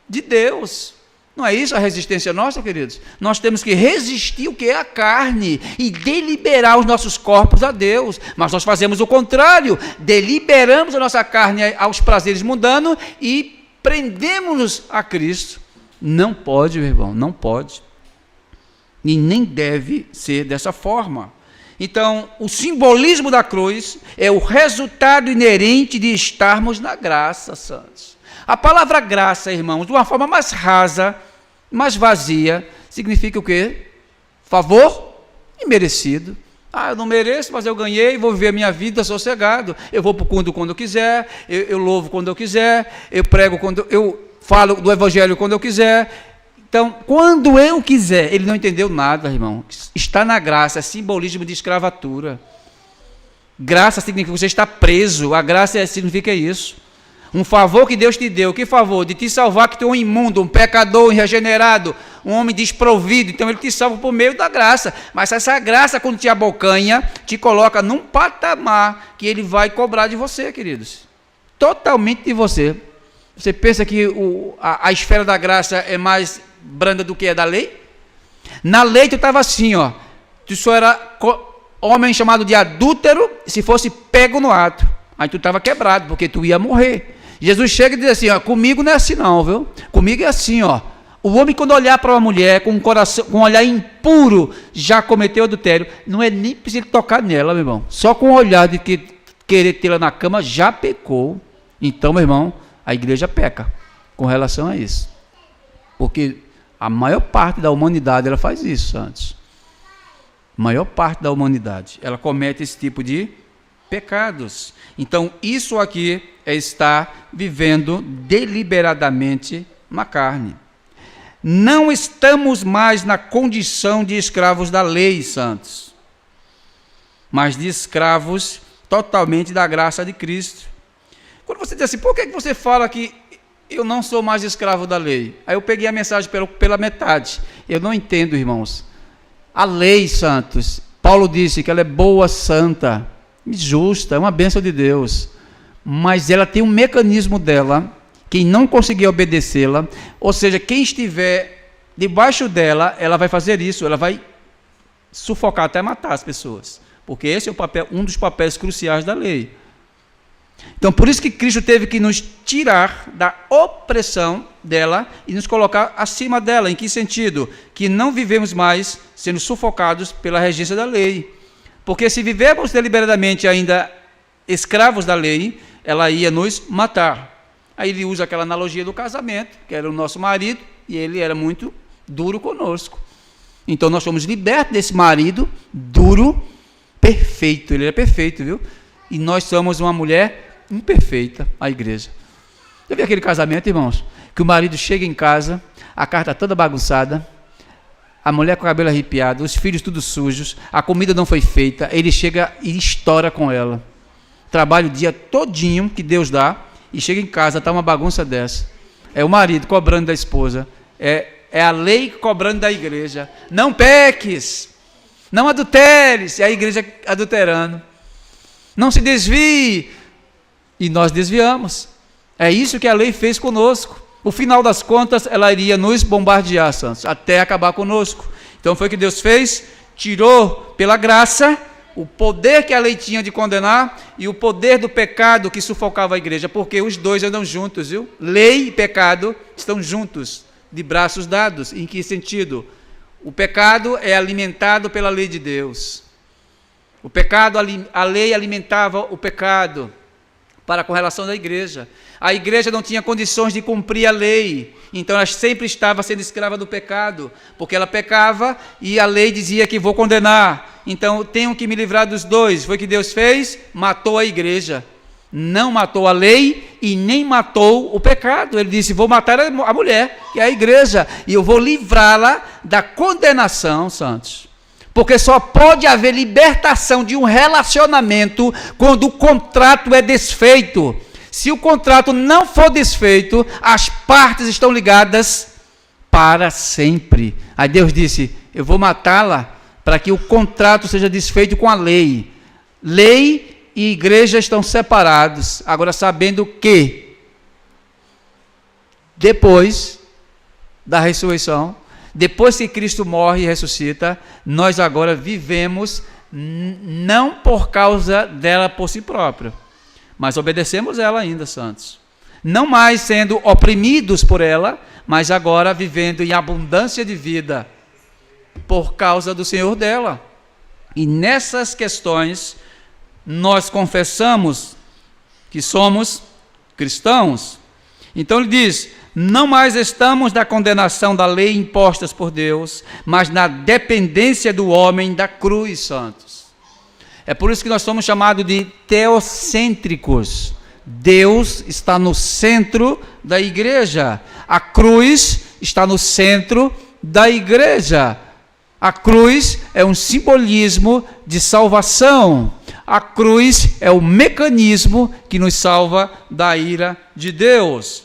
de Deus. Não é isso a resistência nossa, queridos? Nós temos que resistir o que é a carne e deliberar os nossos corpos a Deus, mas nós fazemos o contrário, deliberamos a nossa carne aos prazeres mundanos e prendemos-nos a Cristo. Não pode, meu irmão, não pode. E nem deve ser dessa forma. Então, o simbolismo da cruz é o resultado inerente de estarmos na graça, santos. A palavra graça, irmãos, de uma forma mais rasa, mais vazia, significa o quê? Favor imerecido. Eu não mereço, mas eu ganhei, vou viver a minha vida sossegado. Eu vou para o culto quando eu quiser, eu louvo quando eu quiser, eu prego quando eu falo do evangelho quando eu quiser. Então, quando eu quiser, ele não entendeu nada, irmão. Está na graça, é simbolismo de escravatura. Graça significa que você está preso, a graça significa isso. Um favor que Deus te deu, que favor? De te salvar, que tu é um imundo, um pecador, um regenerado, um homem desprovido, então ele te salva por meio da graça, mas essa graça quando te abocanha, te coloca num patamar que ele vai cobrar de você, queridos, totalmente de você. Você pensa que a esfera da graça é mais branda do que é da lei? Na lei tu estava assim, tu só era homem chamado de adúltero se fosse pego no ato, aí tu estava quebrado, porque tu ia morrer. Jesus chega e diz assim, comigo não é assim não, viu? Comigo é assim, o homem quando olhar para uma mulher com um coração, com um olhar impuro, já cometeu adultério, não é nem preciso tocar nela, meu irmão, só com o olhar de querer tê-la na cama, já pecou. Então, meu irmão, a igreja peca com relação a isso, porque a maior parte da humanidade, ela faz isso, antes. A maior parte da humanidade, ela comete esse tipo de pecados. Então, isso aqui é estar vivendo deliberadamente na carne. Não estamos mais na condição de escravos da lei, santos, mas de escravos totalmente da graça de Cristo. Quando você diz assim, por que você fala que eu não sou mais escravo da lei? Aí eu peguei a mensagem pela metade. Eu não entendo, irmãos. A lei, santos, Paulo disse que ela é boa, santa, justa, é uma bênção de Deus, mas ela tem um mecanismo dela, quem não conseguir obedecê-la, ou seja, quem estiver debaixo dela, ela vai fazer isso, ela vai sufocar até matar as pessoas, porque esse é um dos papéis cruciais da lei. Então, por isso que Cristo teve que nos tirar da opressão dela e nos colocar acima dela. Em que sentido? Que não vivemos mais sendo sufocados pela regência da lei. Porque se vivemos deliberadamente ainda escravos da lei, ela ia nos matar. Aí ele usa aquela analogia do casamento, que era o nosso marido, e ele era muito duro conosco. Então nós fomos libertos desse marido duro, perfeito, ele era perfeito, viu? E nós somos uma mulher imperfeita, a igreja. Já viu aquele casamento, irmãos? Que o marido chega em casa, a casa está toda bagunçada, a mulher com o cabelo arrepiado, os filhos tudo sujos, a comida não foi feita, ele chega e estoura com ela. Trabalha o dia todinho que Deus dá, e chega em casa, está uma bagunça dessa. É o marido cobrando da esposa, é a lei cobrando da igreja. Não peques, não adulteres, e a igreja adulterando. Não se desvie, e nós desviamos. É isso que a lei fez conosco. No final das contas, ela iria nos bombardear, santos, até acabar conosco. Então foi o que Deus fez, tirou pela graça o poder que a lei tinha de condenar e o poder do pecado que sufocava a igreja, porque os dois andam juntos, viu? Lei e pecado estão juntos, de braços dados. Em que sentido? O pecado é alimentado pela lei de Deus. O pecado, a lei alimentava o pecado para com relação da igreja. A igreja não tinha condições de cumprir a lei, então ela sempre estava sendo escrava do pecado, porque ela pecava e a lei dizia que vou condenar. então tenho que me livrar dos dois. Foi o que Deus fez? Matou a igreja. Não matou a lei e nem matou o pecado. Ele disse, vou matar a mulher, que é a igreja, e eu vou livrá-la da condenação, santos. Porque só pode haver libertação de um relacionamento quando o contrato é desfeito. Se o contrato não for desfeito, as partes estão ligadas para sempre. Aí Deus disse, eu vou matá-la para que o contrato seja desfeito com a lei. Lei e igreja estão separados. Agora, sabendo que depois da ressurreição, depois que Cristo morre e ressuscita, nós agora vivemos não por causa dela por si próprio, mas obedecemos ela ainda, santos. Não mais sendo oprimidos por ela, mas agora vivendo em abundância de vida por causa do Senhor dela. E nessas questões nós confessamos que somos cristãos. Então ele diz, não mais estamos na condenação da lei impostas por Deus, mas na dependência do homem da cruz, santos. É por isso que nós somos chamados de teocêntricos. Deus está no centro da igreja. A cruz está no centro da igreja. A cruz é um simbolismo de salvação. A cruz é o mecanismo que nos salva da ira de Deus.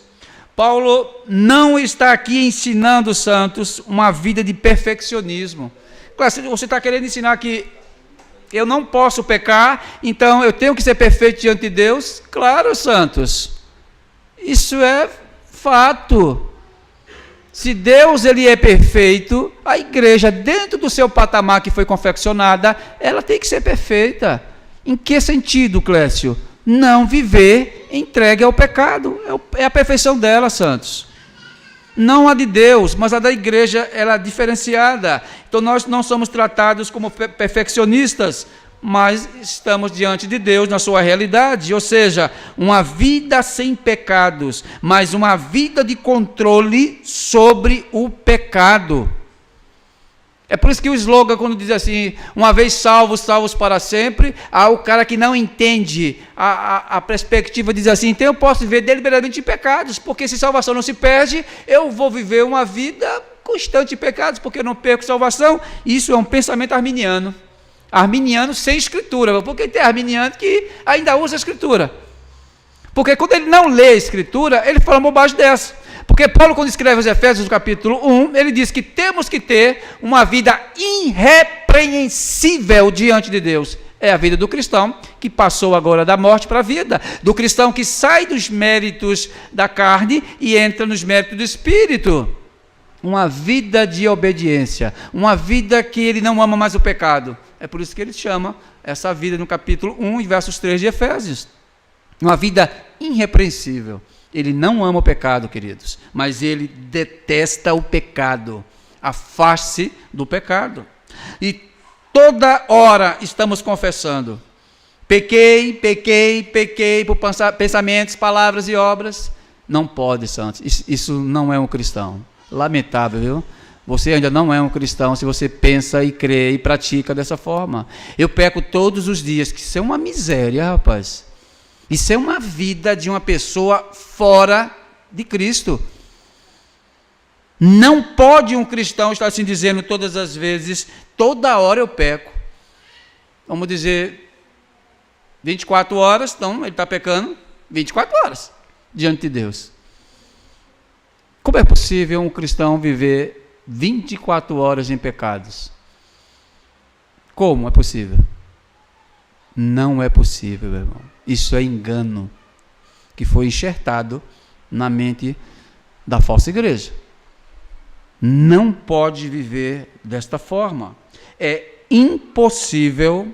Paulo não está aqui ensinando os santos uma vida de perfeccionismo. Claro, você está querendo ensinar que eu não posso pecar, então eu tenho que ser perfeito diante de Deus? Claro, santos. Isso é fato. Se Deus ele é perfeito, a igreja, dentro do seu patamar que foi confeccionada, ela tem que ser perfeita. Em que sentido, Clécio? Não viver entregue ao pecado. É a perfeição dela, santos. Não a de Deus, mas a da igreja, ela é diferenciada. Então nós não somos tratados como perfeccionistas, mas estamos diante de Deus na sua realidade, ou seja, uma vida sem pecados, mas uma vida de controle sobre o pecado. É por isso que o slogan, quando diz assim, uma vez salvos, salvos para sempre, o cara que não entende a perspectiva diz assim, então eu posso viver deliberadamente em pecados, porque se salvação não se perde, eu vou viver uma vida constante de pecados, porque eu não perco salvação. Isso é um pensamento arminiano. Arminiano sem escritura, porque tem arminiano que ainda usa a escritura. Porque quando ele não lê a escritura, ele fala uma bobagem dessa. Porque Paulo, quando escreve os Efésios, no capítulo 1, ele diz que temos que ter uma vida irrepreensível diante de Deus. É a vida do cristão que passou agora da morte para a vida, do cristão que sai dos méritos da carne e entra nos méritos do Espírito. Uma vida de obediência, uma vida que ele não ama mais o pecado. É por isso que ele chama essa vida no capítulo 1, versos 3 de Efésios. Uma vida irrepreensível. Ele não ama o pecado, queridos, mas ele detesta o pecado. Afaste-se do pecado. E toda hora estamos confessando. Pequei por pensamentos, palavras e obras. Não pode, santos. Isso não é um cristão. Lamentável, viu? Você ainda não é um cristão se você pensa e crê e pratica dessa forma. Eu peco todos os dias, que isso é uma miséria, rapaz. Isso é uma vida de uma pessoa fora de Cristo. Não pode um cristão estar assim dizendo todas as vezes, toda hora eu peco. Vamos dizer, 24 horas, então ele está pecando 24 horas diante de Deus. Como é possível um cristão viver 24 horas em pecados? Como é possível? Não é possível, meu irmão. Isso é engano que foi enxertado na mente da falsa igreja. Não pode viver desta forma. É impossível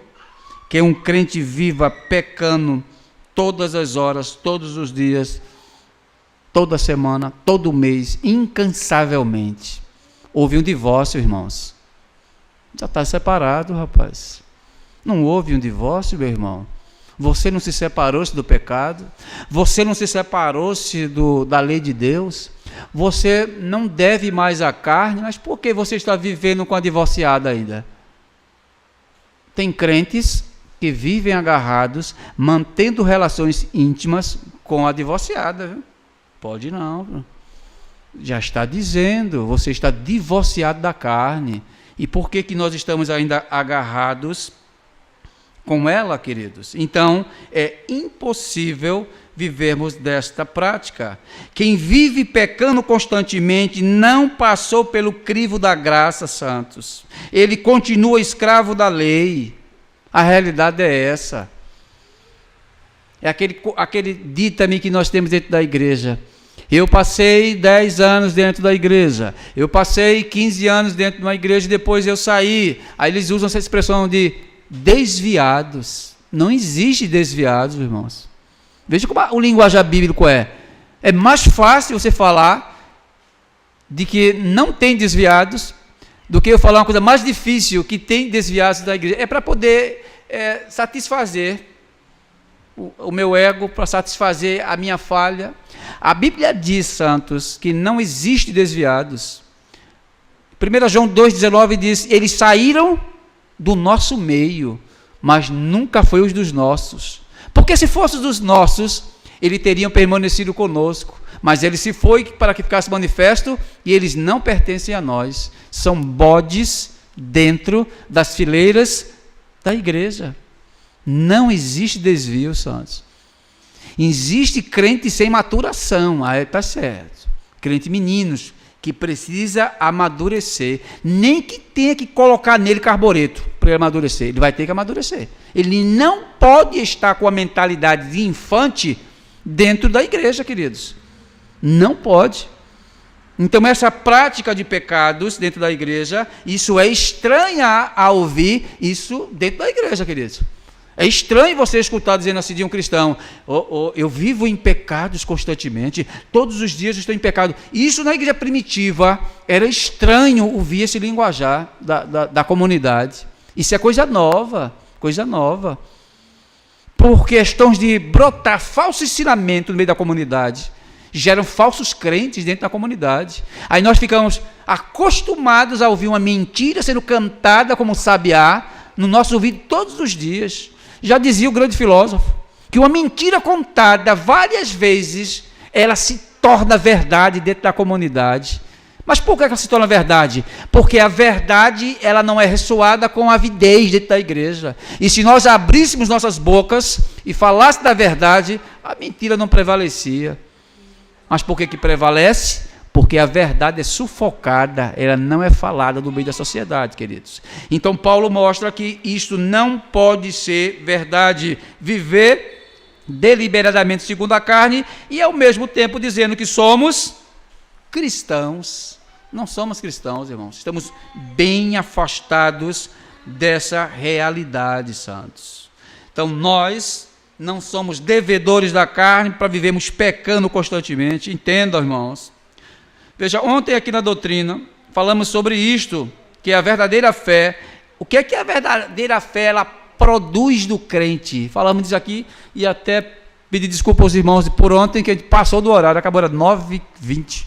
que um crente viva pecando todas as horas, todos os dias, toda semana, todo mês, incansavelmente. Houve um divórcio, irmãos. Já está separado, rapaz. Não houve um divórcio, meu irmão. Você não se separou-se do pecado, você não se separou-se da lei de Deus, você não deve mais à carne, mas por que você está vivendo com a divorciada ainda? Tem crentes que vivem agarrados, mantendo relações íntimas com a divorciada. Viu? Pode não. Já está dizendo, você está divorciado da carne. E por que nós estamos ainda agarrados com ela, queridos? Então, é impossível vivermos desta prática. Quem vive pecando constantemente não passou pelo crivo da graça, santos. Ele continua escravo da lei. A realidade é essa. É aquele ditame que nós temos dentro da igreja. Eu passei 10 anos dentro da igreja. Eu passei 15 anos dentro de uma igreja e depois eu saí. Aí eles usam essa expressão de desviados. Não existe desviados, irmãos. Veja como o linguajar bíblico é. É mais fácil você falar de que não tem desviados do que eu falar uma coisa mais difícil, que tem desviados da igreja. É para poder satisfazer o meu ego, para satisfazer a minha falha. A Bíblia diz, santos, que não existe desviados. 1 João 2,19 diz, eles saíram do nosso meio, mas nunca foi os dos nossos. Porque se fosse dos nossos, eles teriam permanecido conosco. Mas ele se foi para que ficasse manifesto, e eles não pertencem a nós. São bodes dentro das fileiras da igreja. Não existe desvio, santos. Existe crente sem maturação, aí está certo. Crente meninos, que precisa amadurecer. Nem que tenha que colocar nele carbureto para ele amadurecer. Ele vai ter que amadurecer. Ele não pode estar com a mentalidade de infante dentro da igreja, queridos. Não pode. Então, essa prática de pecados dentro da igreja, isso é estranho a ouvir isso dentro da igreja, queridos. É estranho você escutar dizendo assim de um cristão, eu vivo em pecados constantemente, todos os dias eu estou em pecado. Isso na igreja primitiva era estranho ouvir esse linguajar da comunidade. Isso é coisa nova, coisa nova. Por questões de brotar falso ensinamento no meio da comunidade, geram falsos crentes dentro da comunidade. Aí nós ficamos acostumados a ouvir uma mentira sendo cantada como sabiá no nosso ouvido todos os dias. Já dizia o grande filósofo, que uma mentira contada várias vezes, ela se torna verdade dentro da comunidade. Mas por que ela se torna verdade? Porque a verdade, ela não é ressoada com avidez dentro da igreja. E se nós abríssemos nossas bocas e falássemos da verdade, a mentira não prevalecia. Mas por que prevalece? Porque a verdade é sufocada, ela não é falada no meio da sociedade, queridos. Então Paulo mostra que isto não pode ser verdade. Viver deliberadamente segundo a carne e ao mesmo tempo dizendo que somos cristãos. Não somos cristãos, irmãos. Estamos bem afastados dessa realidade, santos. Então nós não somos devedores da carne para vivermos pecando constantemente. Entendam, irmãos. Veja, ontem aqui na doutrina, falamos sobre isto, que a verdadeira fé, o que é que a verdadeira fé, ela produz do crente? Falamos disso aqui e até pedi desculpa aos irmãos por ontem, que a gente passou do horário, acabou era 9h20.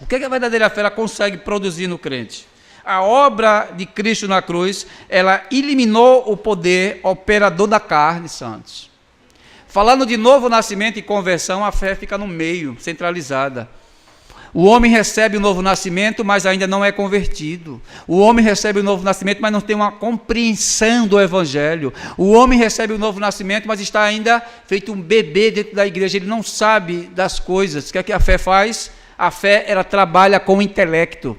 O que é que a verdadeira fé, ela consegue produzir no crente? A obra de Cristo na cruz, ela eliminou o poder operador da carne, santos. Falando de novo nascimento e conversão, a fé fica no meio, centralizada. O homem recebe o novo nascimento, mas ainda não é convertido. O homem recebe o novo nascimento, mas não tem uma compreensão do evangelho. O homem recebe o novo nascimento, mas está ainda feito um bebê dentro da igreja. Ele não sabe das coisas. O que é que a fé faz? A fé, ela trabalha com o intelecto.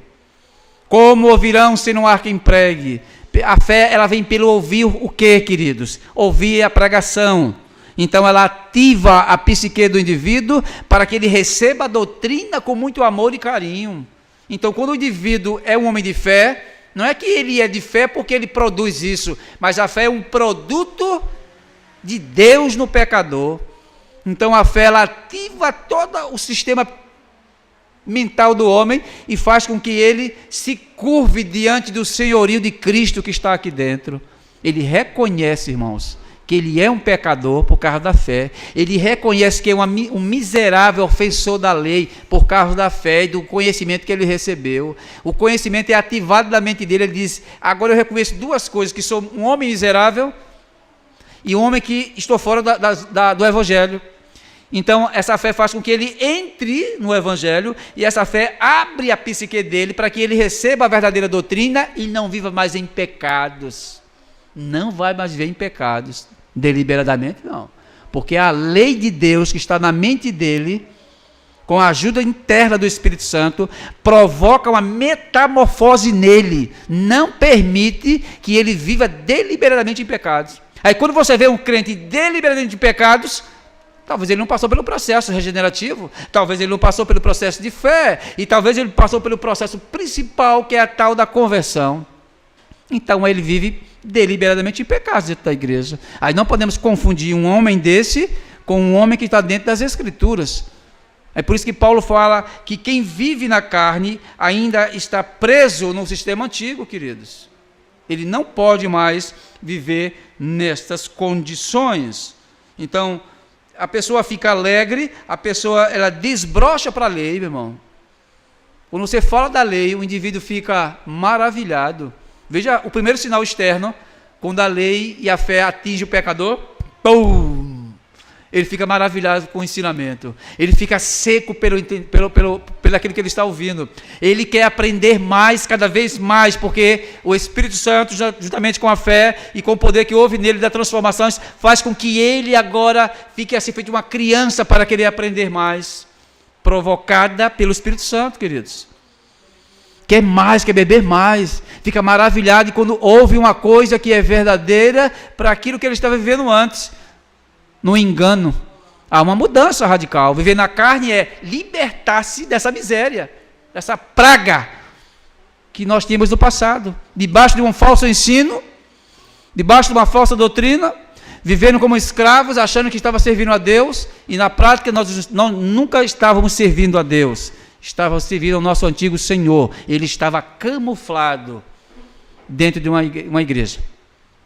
Como ouvirão se não há quem pregue? A fé, ela vem pelo ouvir o quê, queridos? Ouvir a pregação. Então ela ativa a psique do indivíduo para que ele receba a doutrina com muito amor e carinho. Então quando o indivíduo é um homem de fé, não é que ele é de fé porque ele produz isso, mas a fé é um produto de Deus no pecador. Então a fé, ela ativa todo o sistema mental do homem e faz com que ele se curve diante do senhorio de Cristo que está aqui dentro. Ele reconhece, irmãos, que ele é um pecador por causa da fé. Ele reconhece que é um miserável ofensor da lei por causa da fé e do conhecimento que ele recebeu. O conhecimento é ativado na mente dele. Ele diz: agora eu reconheço duas coisas, que sou um homem miserável e um homem que estou fora do Evangelho. Então, essa fé faz com que ele entre no Evangelho, e essa fé abre a psique dele para que ele receba a verdadeira doutrina e não viva mais em pecados. Não vai mais viver em pecados, deliberadamente não. Porque a lei de Deus que está na mente dele, com a ajuda interna do Espírito Santo, provoca uma metamorfose nele, não permite que ele viva deliberadamente em pecados. Aí quando você vê um crente deliberadamente em pecados, talvez ele não passou pelo processo regenerativo, talvez ele não passou pelo processo de fé, e talvez ele passou pelo processo principal, que é a tal da conversão. Então ele vive deliberadamente em pecados dentro da igreja. Aí não podemos confundir um homem desse com um homem que está dentro das Escrituras. É por isso que Paulo fala que quem vive na carne ainda está preso no sistema antigo, queridos. Ele não pode mais viver nestas condições. Então, a pessoa fica alegre, a pessoa ela desbrocha para a lei, meu irmão. Quando você fala da lei, o indivíduo fica maravilhado. Veja o primeiro sinal externo, quando a lei e a fé atingem o pecador, pum! Ele fica maravilhado com o ensinamento. Ele fica seco pelo aquilo que ele está ouvindo. Ele quer aprender mais, cada vez mais, porque o Espírito Santo, juntamente com a fé e com o poder que houve nele das transformações, faz com que ele agora fique assim, feito uma criança para querer aprender mais, provocada pelo Espírito Santo, queridos. Quer mais, quer beber mais, fica maravilhado, e quando ouve uma coisa que é verdadeira para aquilo que ele estava vivendo antes, no engano, há uma mudança radical. Viver na carne é libertar-se dessa miséria, dessa praga que nós tínhamos no passado, debaixo de um falso ensino, debaixo de uma falsa doutrina, vivendo como escravos, achando que estava servindo a Deus, e na prática nós nunca estávamos servindo a Deus, estávamos servindo ao nosso antigo Senhor. Ele estava camuflado dentro de uma igreja.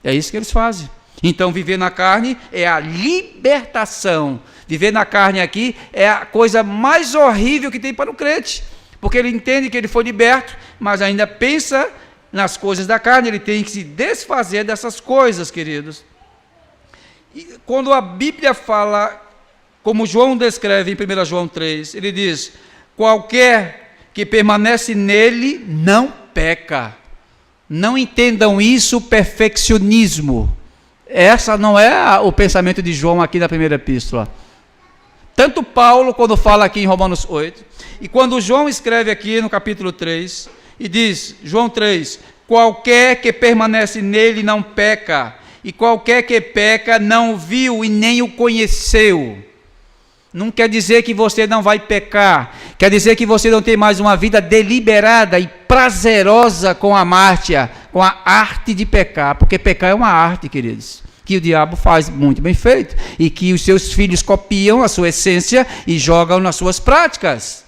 É isso que eles fazem. Então, viver na carne é a libertação. Viver na carne aqui é a coisa mais horrível que tem para o crente, porque ele entende que ele foi liberto, mas ainda pensa nas coisas da carne. Ele tem que se desfazer dessas coisas, queridos. E quando a Bíblia fala, como João descreve em 1 João 3, ele diz: qualquer que permanece nele não peca. Não entendam isso perfeccionismo. Essa não é o pensamento de João aqui na primeira epístola. Tanto Paulo, quando fala aqui em Romanos 8, e quando João escreve aqui no capítulo 3, e diz, João 3, qualquer que permanece nele não peca, e qualquer que peca não viu e nem o conheceu. Não quer dizer que você não vai pecar, quer dizer que você não tem mais uma vida deliberada e prazerosa com a mártia, com a arte de pecar, porque pecar é uma arte, queridos, que o diabo faz muito bem feito, e que os seus filhos copiam a sua essência e jogam nas suas práticas.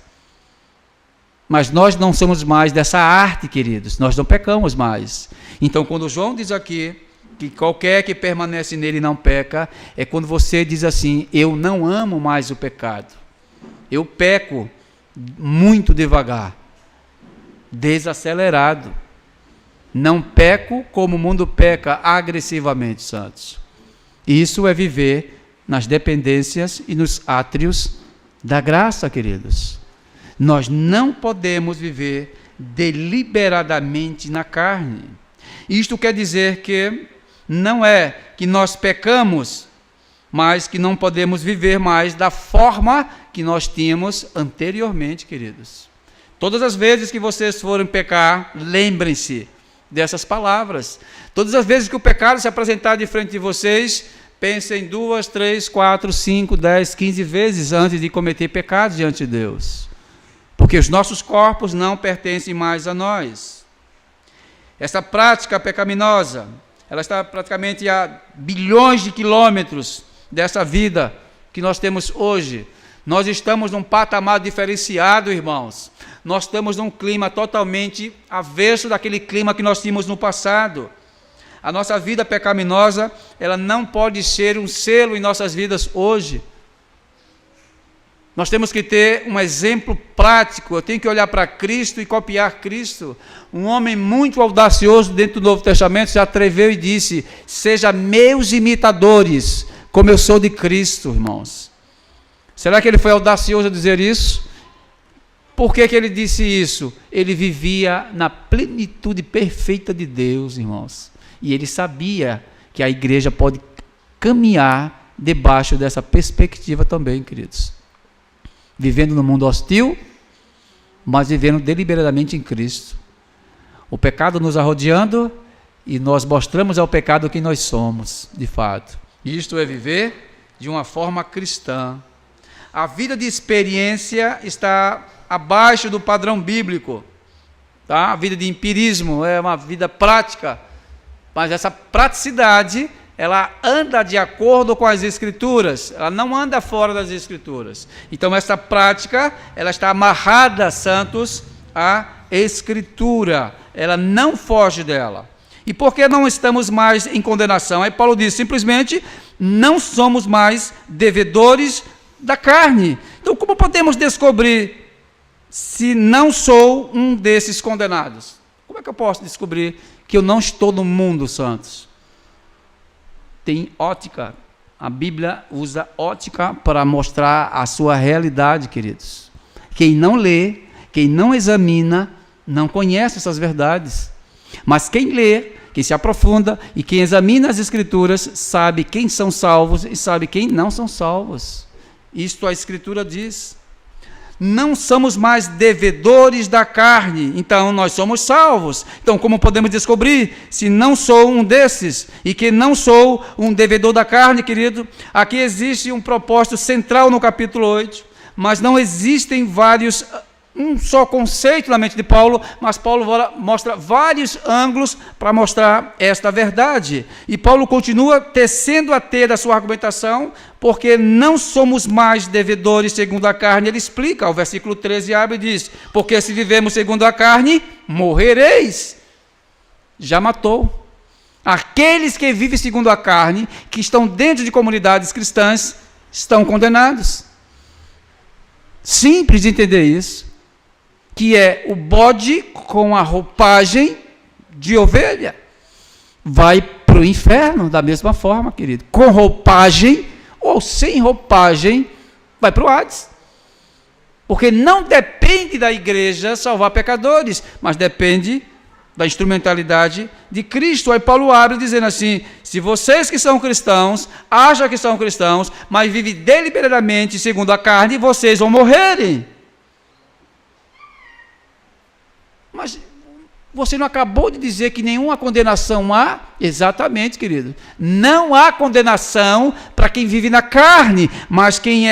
Mas nós não somos mais dessa arte, queridos, nós não pecamos mais. Então, quando João diz aqui que qualquer que permanece nele não peca, é quando você diz assim: eu não amo mais o pecado, eu peco muito devagar, desacelerado, não peco como o mundo peca agressivamente, santos. Isso é viver nas dependências e nos átrios da graça, queridos. Nós não podemos viver deliberadamente na carne. Isto quer dizer que não é que nós pecamos, mas que não podemos viver mais da forma que nós tínhamos anteriormente, queridos. Todas as vezes que vocês forem pecar, lembrem-se dessas palavras. Todas as vezes que o pecado se apresentar de frente de vocês, pensem 2, 3, 4, 5, 10, 15 vezes antes de cometer pecados diante de Deus. Porque os nossos corpos não pertencem mais a nós. Essa prática pecaminosa, ela está praticamente a bilhões de quilômetros dessa vida que nós temos hoje. Nós estamos num patamar diferenciado, irmãos. Nós estamos num clima totalmente avesso daquele clima que nós tínhamos no passado. A nossa vida pecaminosa, ela não pode ser um selo em nossas vidas hoje. Nós temos que ter um exemplo prático. Eu tenho que olhar para Cristo e copiar Cristo. Um homem muito audacioso dentro do Novo Testamento se atreveu e disse: seja meus imitadores, como eu sou de Cristo, irmãos. Será que ele foi audacioso a dizer isso? Por que ele disse isso? Ele vivia na plenitude perfeita de Deus, irmãos. E ele sabia que a igreja pode caminhar debaixo dessa perspectiva também, queridos. Vivendo no mundo hostil, mas vivendo deliberadamente em Cristo. O pecado nos arrodeando e nós mostramos ao pecado quem nós somos, de fato. Isto é viver de uma forma cristã. A vida de experiência está abaixo do padrão bíblico. Tá? A vida de empirismo é uma vida prática, mas essa praticidade, ela anda de acordo com as Escrituras, ela não anda fora das Escrituras. Então essa prática, ela está amarrada, santos, à Escritura, ela não foge dela. E por que não estamos mais em condenação? Aí Paulo diz, simplesmente, não somos mais devedores da carne. Então como podemos descobrir se não sou um desses condenados? Como é que eu posso descobrir que eu não estou no mundo, santos? Tem ótica. A Bíblia usa ótica para mostrar a sua realidade, queridos. Quem não lê, quem não examina, não conhece essas verdades. Mas quem lê, quem se aprofunda e quem examina as Escrituras, sabe quem são salvos e sabe quem não são salvos. Isto a Escritura diz. Não somos mais devedores da carne, então nós somos salvos. Então como podemos descobrir se não sou um desses e que não sou um devedor da carne, querido? Aqui existe um propósito central no capítulo 8, mas não existem um só conceito na mente de Paulo, mas Paulo mostra vários ângulos para mostrar esta verdade. E Paulo continua tecendo a teia da sua argumentação, porque não somos mais devedores segundo a carne. Ele explica, o versículo 13 abre e diz, porque se vivemos segundo a carne, morrereis. Já matou. Aqueles que vivem segundo a carne, que estão dentro de comunidades cristãs, estão condenados. Simples de entender isso. Que é o bode com a roupagem de ovelha, vai para o inferno da mesma forma, querido. Com roupagem ou sem roupagem, vai para o Hades. Porque não depende da igreja salvar pecadores, mas depende da instrumentalidade de Cristo. Aí Paulo abre dizendo assim, se vocês que são cristãos, acham que são cristãos, mas vivem deliberadamente segundo a carne, vocês vão morrerem. Mas você não acabou de dizer que nenhuma condenação há? Exatamente, querido. Não há condenação para quem vive na carne, mas quem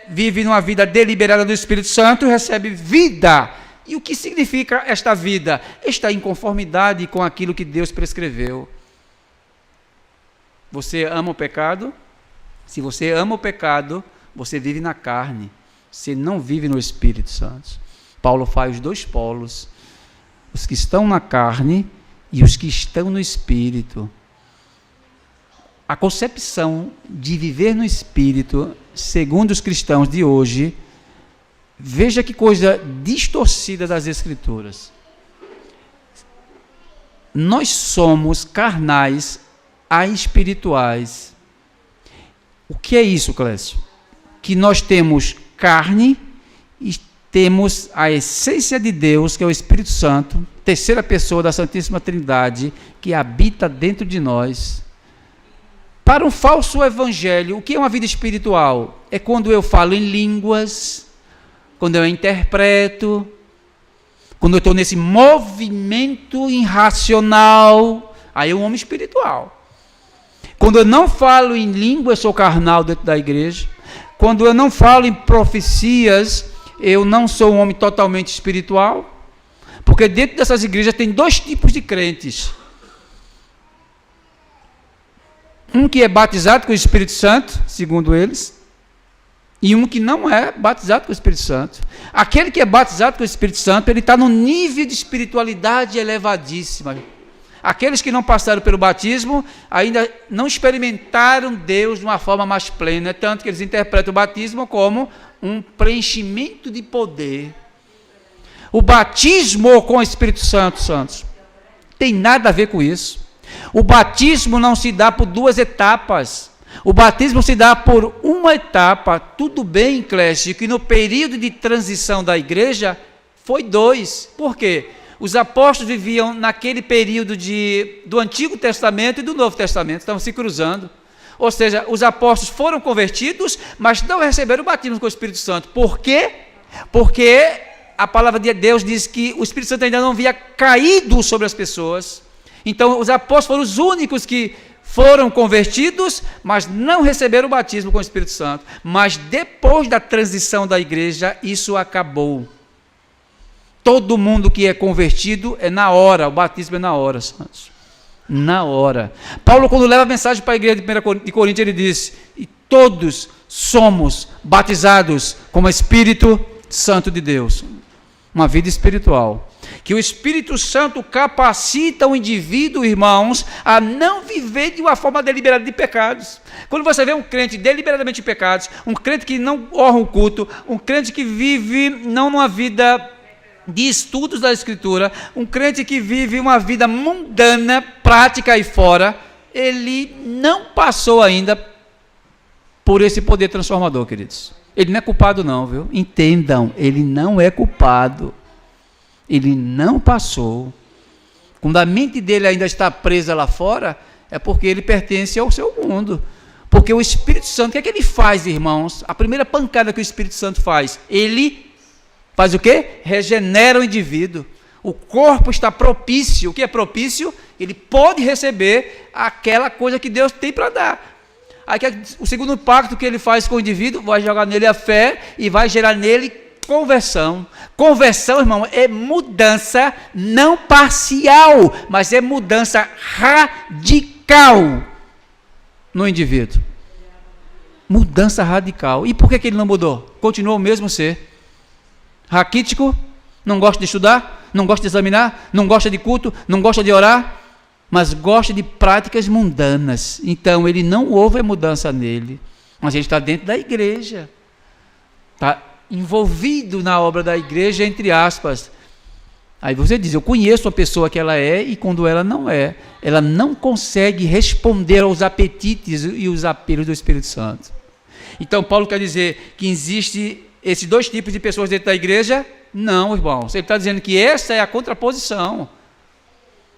vive numa vida deliberada do Espírito Santo recebe vida. E o que significa esta vida? Está em conformidade com aquilo que Deus prescreveu. Você ama o pecado? Se você ama o pecado, você vive na carne. Você não vive no Espírito Santo. Paulo faz os dois polos. Os que estão na carne e os que estão no Espírito. A concepção de viver no Espírito, segundo os cristãos de hoje, veja que coisa distorcida das Escrituras. Nós somos carnais a espirituais. O que é isso, Clécio? Que nós temos carne e temos a essência de Deus, que é o Espírito Santo, terceira pessoa da Santíssima Trindade, que habita dentro de nós. Para um falso evangelho, o que é uma vida espiritual? É quando eu falo em línguas, quando eu interpreto, quando eu estou nesse movimento irracional, aí é um homem espiritual. Quando eu não falo em língua, eu sou carnal dentro da igreja. Quando eu não falo em profecias, eu não sou um homem totalmente espiritual, porque dentro dessas igrejas tem dois tipos de crentes. Um que é batizado com o Espírito Santo, segundo eles, e um que não é batizado com o Espírito Santo. Aquele que é batizado com o Espírito Santo, ele está num nível de espiritualidade elevadíssima. aqueles que não passaram pelo batismo ainda não experimentaram Deus de uma forma mais plena, tanto que eles interpretam o batismo como um preenchimento de poder. O batismo com o Espírito Santo, santos, tem nada a ver com isso. O batismo não se dá por duas etapas. O batismo se dá por uma etapa. Tudo bem, Clécio, que no período de transição da igreja foi 2. Por quê? Os apóstolos viviam naquele período do Antigo Testamento e do Novo Testamento, estavam se cruzando. Ou seja, os apóstolos foram convertidos, mas não receberam o batismo com o Espírito Santo. Por quê? Porque a palavra de Deus diz que o Espírito Santo ainda não havia caído sobre as pessoas. Então, os apóstolos foram os únicos que foram convertidos, mas não receberam o batismo com o Espírito Santo. Mas depois da transição da igreja, isso acabou. Todo mundo que é convertido é na hora, o batismo é na hora, santos. Na hora. Paulo, quando leva a mensagem para a igreja de Corinto, ele diz: e todos somos batizados com o Espírito Santo de Deus. Uma vida espiritual. Que o Espírito Santo capacita o indivíduo, irmãos, a não viver de uma forma deliberada de pecados. Quando você vê um crente deliberadamente de pecados, um crente que não honra o culto, um crente que vive não numa vida de estudos da Escritura, um crente que vive uma vida mundana, prática aí fora, ele não passou ainda por esse poder transformador, queridos. Ele não é culpado não, viu? Entendam, ele não é culpado. Ele não passou. Quando a mente dele ainda está presa lá fora, é porque ele pertence ao seu mundo. Porque o Espírito Santo, o que é que ele faz, irmãos? A primeira pancada que o Espírito Santo faz, ele faz o quê? Regenera o indivíduo. O corpo está propício. O que é propício? Ele pode receber aquela coisa que Deus tem para dar. Aí, o segundo pacto que ele faz com o indivíduo, vai jogar nele a fé e vai gerar nele conversão. Conversão, irmão, é mudança não parcial, mas é mudança radical no indivíduo. Mudança radical. E por que ele não mudou? Continuou o mesmo ser. Raquítico, não gosta de estudar, não gosta de examinar, não gosta de culto, não gosta de orar, mas gosta de práticas mundanas. Então, ele não houve mudança nele. Mas ele está dentro da igreja. Está envolvido na obra da igreja, entre aspas. Aí você diz: eu conheço a pessoa que ela é, e quando ela não é, ela não consegue responder aos apetites e os apelos do Espírito Santo. Então, Paulo quer dizer que existe esses 2 tipos de pessoas dentro da igreja? Não, irmãos. Ele está dizendo que essa é a contraposição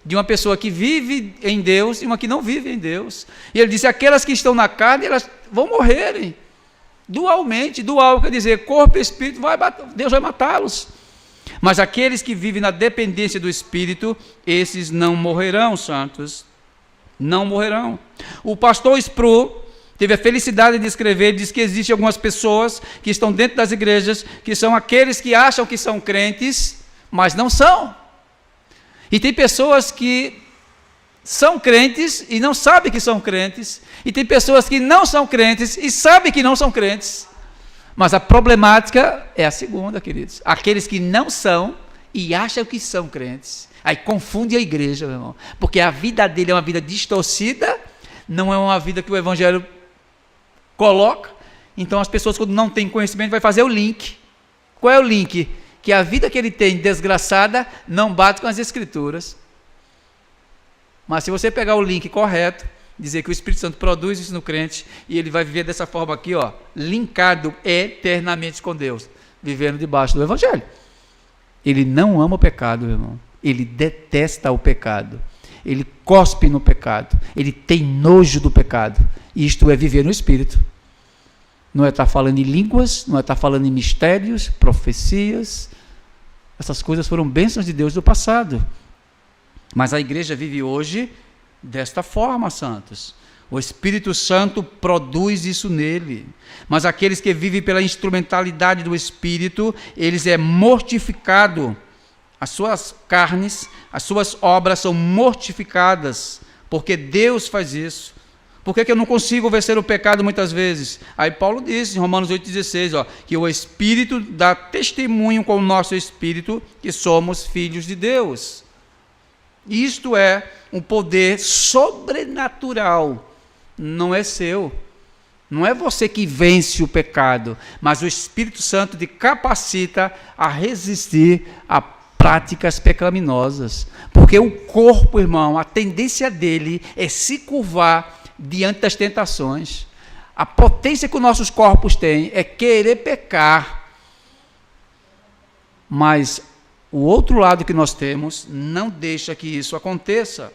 de uma pessoa que vive em Deus e uma que não vive em Deus. E ele disse: aquelas que estão na carne, elas vão morrerem. Dualmente, dual quer dizer corpo e espírito, Deus vai matá-los. Mas aqueles que vivem na dependência do Espírito, esses não morrerão, santos. Não morrerão. O pastor Sproul teve a felicidade de escrever, diz que existem algumas pessoas que estão dentro das igrejas, que são aqueles que acham que são crentes, mas não são. E tem pessoas que são crentes e não sabem que são crentes, e tem pessoas que não são crentes e sabem que não são crentes. Mas a problemática é a segunda, queridos. Aqueles que não são e acham que são crentes. Aí confunde a igreja, meu irmão, porque a vida dele é uma vida distorcida, não é uma vida que o Evangelho coloca. Então as pessoas, quando não têm conhecimento, vai fazer o link. Qual é o link? Que a vida que ele tem desgraçada não bate com as Escrituras. Mas se você pegar o link correto, dizer que o Espírito Santo produz isso no crente, e ele vai viver dessa forma aqui, ó, linkado eternamente com Deus, vivendo debaixo do Evangelho. Ele não ama o pecado, meu irmão. Ele detesta o pecado. Ele cospe no pecado. Ele tem nojo do pecado. Isto é viver no Espírito. Não é estar falando em línguas, não é estar falando em mistérios, profecias. Essas coisas foram bênçãos de Deus do passado. Mas a igreja vive hoje desta forma, santos. O Espírito Santo produz isso nele. Mas aqueles que vivem pela instrumentalidade do Espírito, eles é mortificado. As suas carnes, as suas obras são mortificadas, porque Deus faz isso. Por que eu não consigo vencer o pecado muitas vezes? Aí Paulo diz em Romanos 8,16, que o Espírito dá testemunho com o nosso Espírito que somos filhos de Deus. Isto é um poder sobrenatural. Não é seu. Não é você que vence o pecado, mas o Espírito Santo te capacita a resistir a práticas pecaminosas. Porque o corpo, irmão, a tendência dele é se curvar diante das tentações. A potência que os nossos corpos têm é querer pecar. Mas o outro lado que nós temos não deixa que isso aconteça.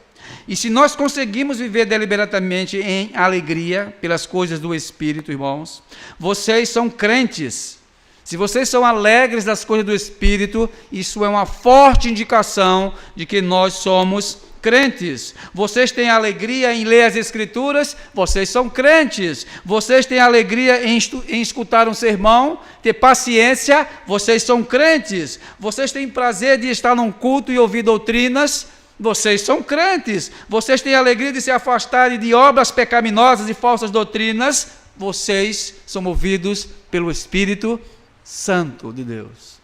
E se nós conseguimos viver deliberadamente em alegria pelas coisas do Espírito, irmãos, vocês são crentes. Se vocês são alegres das coisas do Espírito, isso é uma forte indicação de que nós somos crentes. Vocês têm alegria em ler as Escrituras, vocês são crentes. Vocês têm alegria em escutar um sermão, ter paciência, vocês são crentes. Vocês têm prazer de estar num culto e ouvir doutrinas, vocês são crentes. Vocês têm alegria de se afastarem de obras pecaminosas e falsas doutrinas, vocês são movidos pelo Espírito Santo de Deus.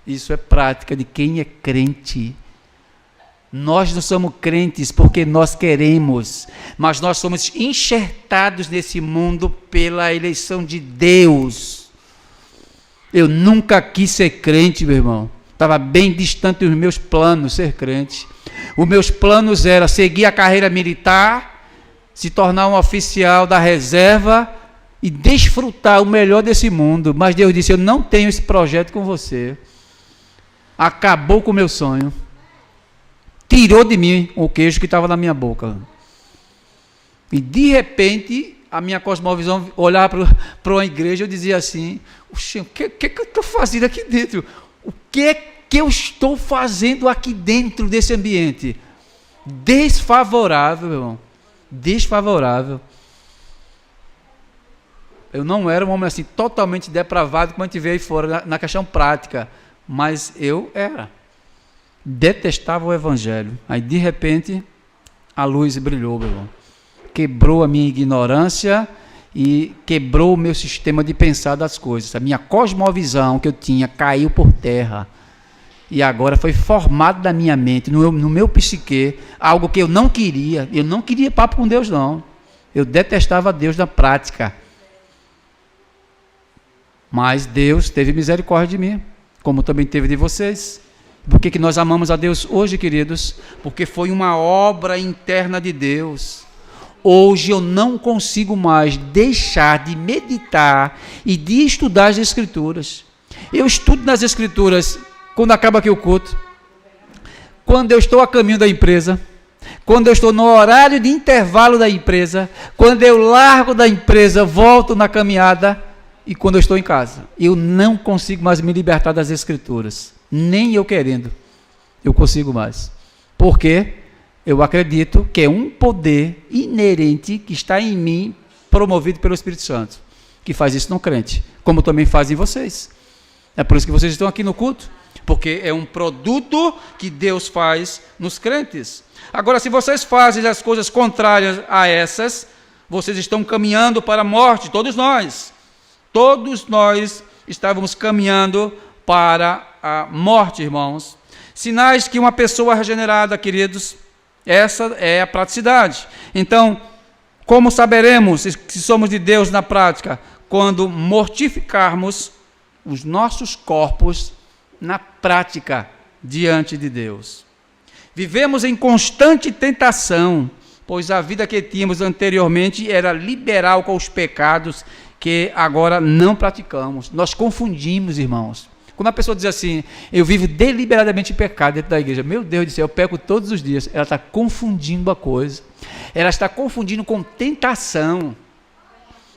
Isso é prática de quem é crente. Nós não somos crentes porque nós queremos, mas nós somos enxertados nesse mundo pela eleição de Deus. Eu nunca quis ser crente, meu irmão. Estava bem distante dos meus planos ser crente. Os meus planos eram seguir a carreira militar, se tornar um oficial da reserva e desfrutar o melhor desse mundo. Mas Deus disse, eu não tenho esse projeto com você. Acabou com o meu sonho. Tirou de mim o queijo que estava na minha boca. E de repente, a minha cosmovisão olhava para uma igreja e eu dizia assim, o que eu estou fazendo aqui dentro? O que eu estou fazendo aqui dentro desse ambiente? Desfavorável, meu irmão. Desfavorável. Eu não era um homem assim, totalmente depravado, como a gente vê aí fora, na questão prática. Mas eu era. Detestava o Evangelho. Aí, de repente, a luz brilhou, meu irmão. Quebrou a minha ignorância e quebrou o meu sistema de pensar das coisas. A minha cosmovisão que eu tinha caiu por terra. E agora foi formado na minha mente, no meu psique, algo que eu não queria. Eu não queria papo com Deus, não. Eu detestava Deus na prática. Mas Deus teve misericórdia de mim, como também teve de vocês. Por que nós amamos a Deus hoje, queridos? Porque foi uma obra interna de Deus. Hoje eu não consigo mais deixar de meditar e de estudar as Escrituras. Eu estudo nas Escrituras quando acaba aqui o culto, quando eu estou a caminho da empresa, quando eu estou no horário de intervalo da empresa, quando eu largo da empresa, volto na caminhada e quando eu estou em casa. Eu não consigo mais me libertar das Escrituras. Nem eu querendo, eu consigo mais. Porque eu acredito que é um poder inerente que está em mim, promovido pelo Espírito Santo, que faz isso no crente, como também fazem vocês. É por isso que vocês estão aqui no culto, porque é um produto que Deus faz nos crentes. Agora, se vocês fazem as coisas contrárias a essas, vocês estão caminhando para a morte, todos nós. Todos nós estávamos caminhando para a morte, irmãos. Sinais que uma pessoa regenerada, queridos, essa é a praticidade. Então, como saberemos se somos de Deus na prática? Quando mortificarmos os nossos corpos na prática diante de Deus. Vivemos em constante tentação, pois a vida que tínhamos anteriormente era liberal com os pecados que agora não praticamos. Nós confundimos, irmãos. Quando a pessoa diz assim, eu vivo deliberadamente em pecado dentro da igreja, meu Deus do céu, eu peco todos os dias, ela está confundindo a coisa. Ela está confundindo com tentação.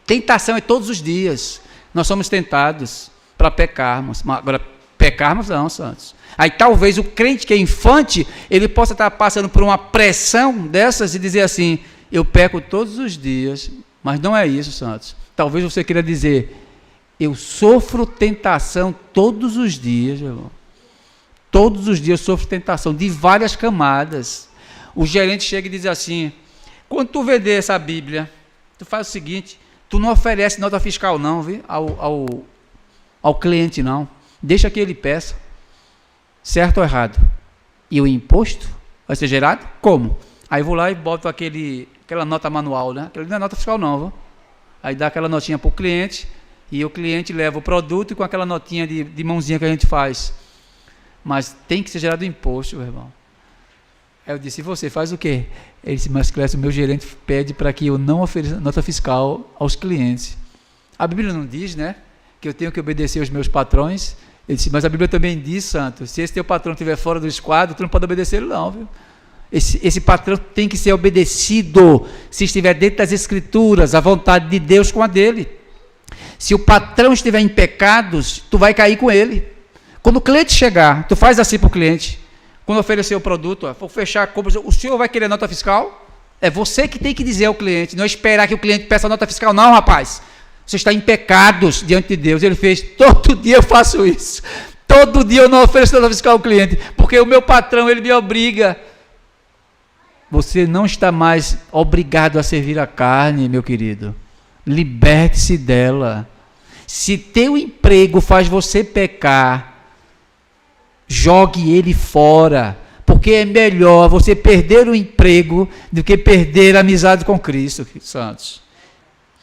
Tentação é todos os dias. Nós somos tentados para pecarmos. Agora, pecarmos não, santos. Aí talvez o crente que é infante, ele possa estar passando por uma pressão dessas e dizer assim, eu peco todos os dias, mas não é isso, santos. Talvez você queira dizer, eu sofro tentação todos os dias, meu irmão. Todos os dias eu sofro tentação, de várias camadas. O gerente chega e diz assim, quando tu vender essa Bíblia, tu faz o seguinte, tu não oferece nota fiscal não, viu? Ao cliente não. Deixa que ele peça. Certo ou errado? E o imposto vai ser gerado como? Aí vou lá e boto aquela nota manual, né? Aquela não é nota fiscal não, viu? Aí dá aquela notinha para o cliente, e o cliente leva o produto com aquela notinha de mãozinha que a gente faz. Mas tem que ser gerado imposto, meu irmão. Aí eu disse, e você faz o quê? Ele disse, mas Clécio, o meu gerente pede para que eu não ofereça nota fiscal aos clientes. A Bíblia não diz, né, que eu tenho que obedecer aos meus patrões? Ele disse, mas a Bíblia também diz, santo, se esse teu patrão estiver fora do esquadro, tu não pode obedecer ele não, viu? Esse patrão tem que ser obedecido se estiver dentro das Escrituras, a vontade de Deus com a dele. Se o patrão estiver em pecados, tu vai cair com ele. Quando o cliente chegar, tu faz assim para o cliente. Quando oferecer o produto, vou fechar a compra, o senhor vai querer nota fiscal? É você que tem que dizer ao cliente, não esperar que o cliente peça nota fiscal. Não, rapaz, você está em pecados diante de Deus. Ele fez, todo dia eu faço isso. Todo dia eu não ofereço nota fiscal ao cliente, porque o meu patrão, ele me obriga. Você não está mais obrigado a servir a carne, meu querido. Liberte-se dela. Se teu emprego faz você pecar, jogue ele fora, porque é melhor você perder o emprego do que perder a amizade com Cristo, santos.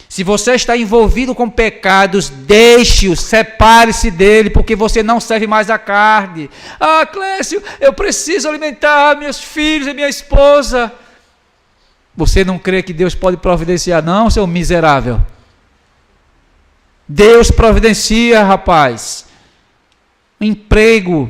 Se você está envolvido com pecados, deixe-o, separe-se dele, porque você não serve mais a carne. Ah, Clécio, eu preciso alimentar meus filhos e minha esposa. Você não crê que Deus pode providenciar, não, seu miserável? Deus providencia, rapaz. Emprego,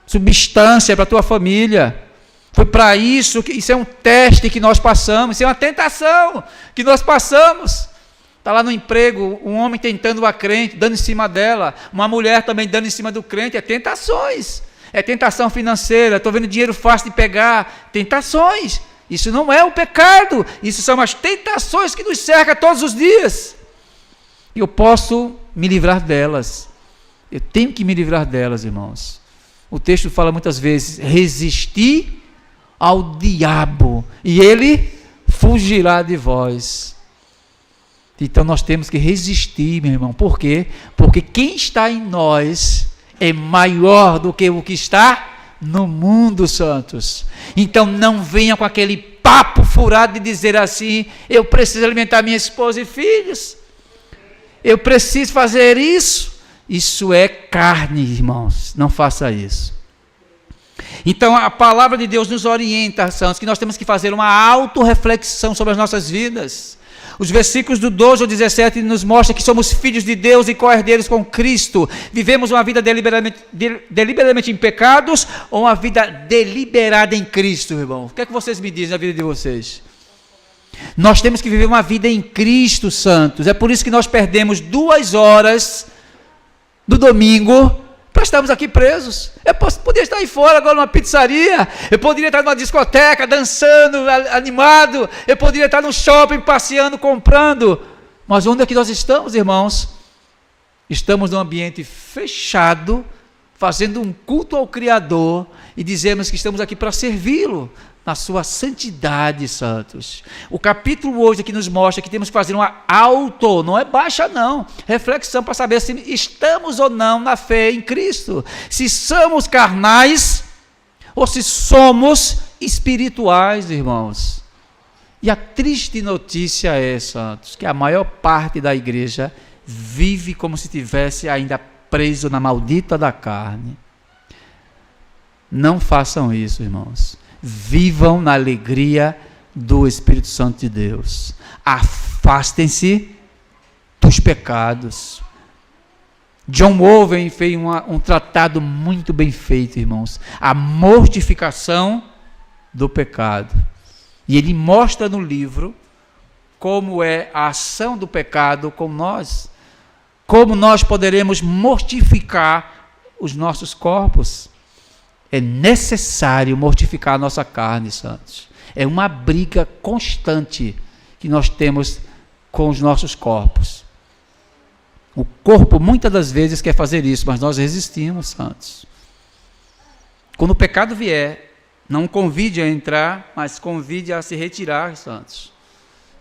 substância para a tua família. Foi para isso, isso é um teste que nós passamos, isso é uma tentação que nós passamos. Está lá no emprego, um homem tentando a crente, dando em cima dela, uma mulher também dando em cima do crente, é tentações, é tentação financeira, estou vendo dinheiro fácil de pegar, tentações. Isso não é o pecado, isso são as tentações que nos cercam todos os dias. E eu posso me livrar delas, eu tenho que me livrar delas, irmãos. O texto fala muitas vezes, resistir ao diabo, e ele fugirá de vós. Então nós temos que resistir, meu irmão. Por quê? Porque quem está em nós é maior do que o que está no mundo, santos. Então não venha com aquele papo furado de dizer assim, eu preciso alimentar minha esposa e filhos, eu preciso fazer isso. Isso é carne, irmãos, não faça isso. Então a palavra de Deus nos orienta, santos, que nós temos que fazer uma autorreflexão sobre as nossas vidas. Os versículos do 12 ao 17 nos mostram que somos filhos de Deus e co-herdeiros com Cristo. Vivemos uma vida deliberadamente em pecados ou uma vida deliberada em Cristo, irmão? O que é que vocês me dizem na vida de vocês? Nós temos que viver uma vida em Cristo, santos. É por isso que nós perdemos 2 horas do domingo para estarmos aqui presos. Eu poderia estar aí fora agora numa pizzaria, eu poderia estar numa discoteca dançando, animado, eu poderia estar no shopping passeando, comprando, mas onde é que nós estamos, irmãos? Estamos num ambiente fechado, fazendo um culto ao Criador e dizemos que estamos aqui para servi-lo na sua santidade, santos. O capítulo 8 aqui nos mostra que temos que fazer uma não é baixa não, reflexão para saber se estamos ou não na fé em Cristo, se somos carnais ou se somos espirituais, irmãos. E a triste notícia é, santos, que a maior parte da igreja vive como se estivesse ainda preso na maldita da carne. Não façam isso, irmãos. Vivam na alegria do Espírito Santo de Deus. Afastem-se dos pecados. John Owen fez um tratado muito bem feito, irmãos. A mortificação do pecado. E ele mostra no livro como é a ação do pecado com nós. Como nós poderemos mortificar os nossos corpos. É necessário mortificar a nossa carne, santos. É uma briga constante que nós temos com os nossos corpos. O corpo muitas das vezes quer fazer isso, mas nós resistimos, santos. Quando o pecado vier, não convide a entrar, mas convide a se retirar, santos.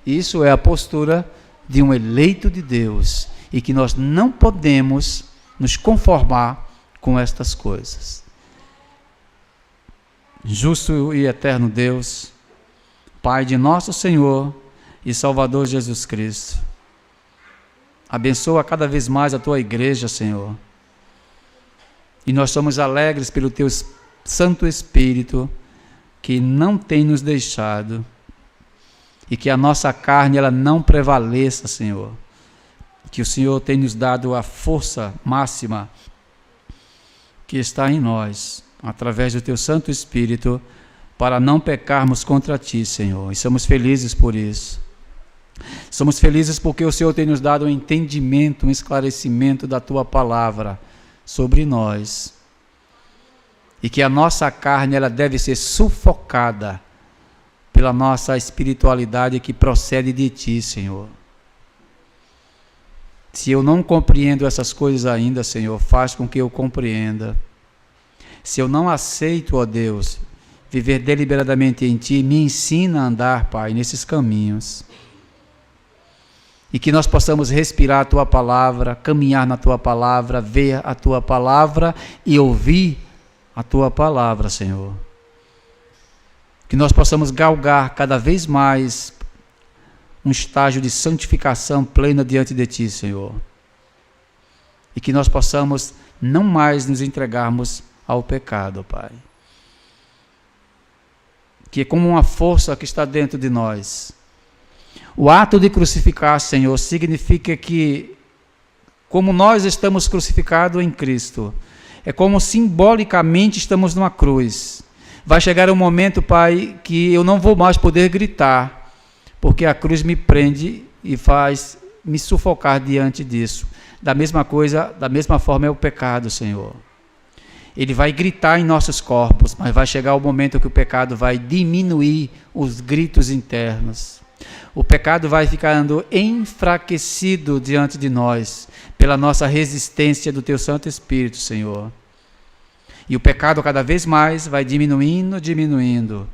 Isso é a postura de um eleito de Deus, e que nós não podemos nos conformar com estas coisas. justo e eterno Deus, Pai de nosso Senhor e Salvador Jesus Cristo, abençoa cada vez mais a tua igreja, Senhor. E nós somos alegres pelo teu Santo Espírito, que não tem nos deixado, e que a nossa carne ela não prevaleça, Senhor. Que o Senhor tem nos dado a força máxima que está em nós, através do teu Santo Espírito, para não pecarmos contra ti, Senhor. E somos felizes por isso. Somos felizes porque o Senhor tem nos dado um entendimento, um esclarecimento da tua palavra sobre nós. E que a nossa carne ela deve ser sufocada pela nossa espiritualidade que procede de ti, Senhor. Se eu não compreendo essas coisas ainda, Senhor, faz com que eu compreenda. Se eu não aceito, ó Deus, viver deliberadamente em ti, me ensina a andar, Pai, nesses caminhos. E que nós possamos respirar a tua palavra, caminhar na tua palavra, ver a tua palavra e ouvir a tua palavra, Senhor. Que nós possamos galgar cada vez mais um estágio de santificação plena diante de ti, Senhor. E que nós possamos não mais nos entregarmos ao pecado, Pai. Que é como uma força que está dentro de nós. O ato de crucificar, Senhor, significa que, como nós estamos crucificados em Cristo, é como simbolicamente estamos numa cruz. Vai chegar um momento, Pai, que eu não vou mais poder gritar, porque a cruz me prende e faz me sufocar diante disso. Da mesma forma é o pecado, Senhor. Ele vai gritar em nossos corpos, mas vai chegar o momento que o pecado vai diminuir os gritos internos. O pecado vai ficando enfraquecido diante de nós, pela nossa resistência do teu Santo Espírito, Senhor. E o pecado cada vez mais vai diminuindo,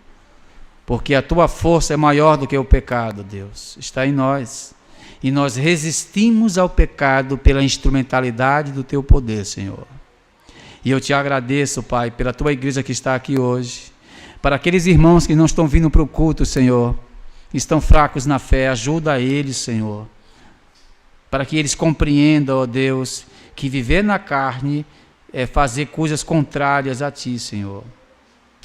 porque a tua força é maior do que o pecado, Deus, está em nós. E nós resistimos ao pecado pela instrumentalidade do teu poder, Senhor. E eu te agradeço, Pai, pela tua igreja que está aqui hoje, para aqueles irmãos que não estão vindo para o culto, Senhor, estão fracos na fé, ajuda eles, Senhor, para que eles compreendam, ó Deus, que viver na carne é fazer coisas contrárias a ti, Senhor.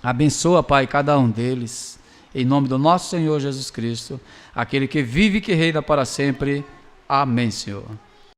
Abençoa, Pai, cada um deles, em nome do nosso Senhor Jesus Cristo, aquele que vive e que reina para sempre. Amém, Senhor.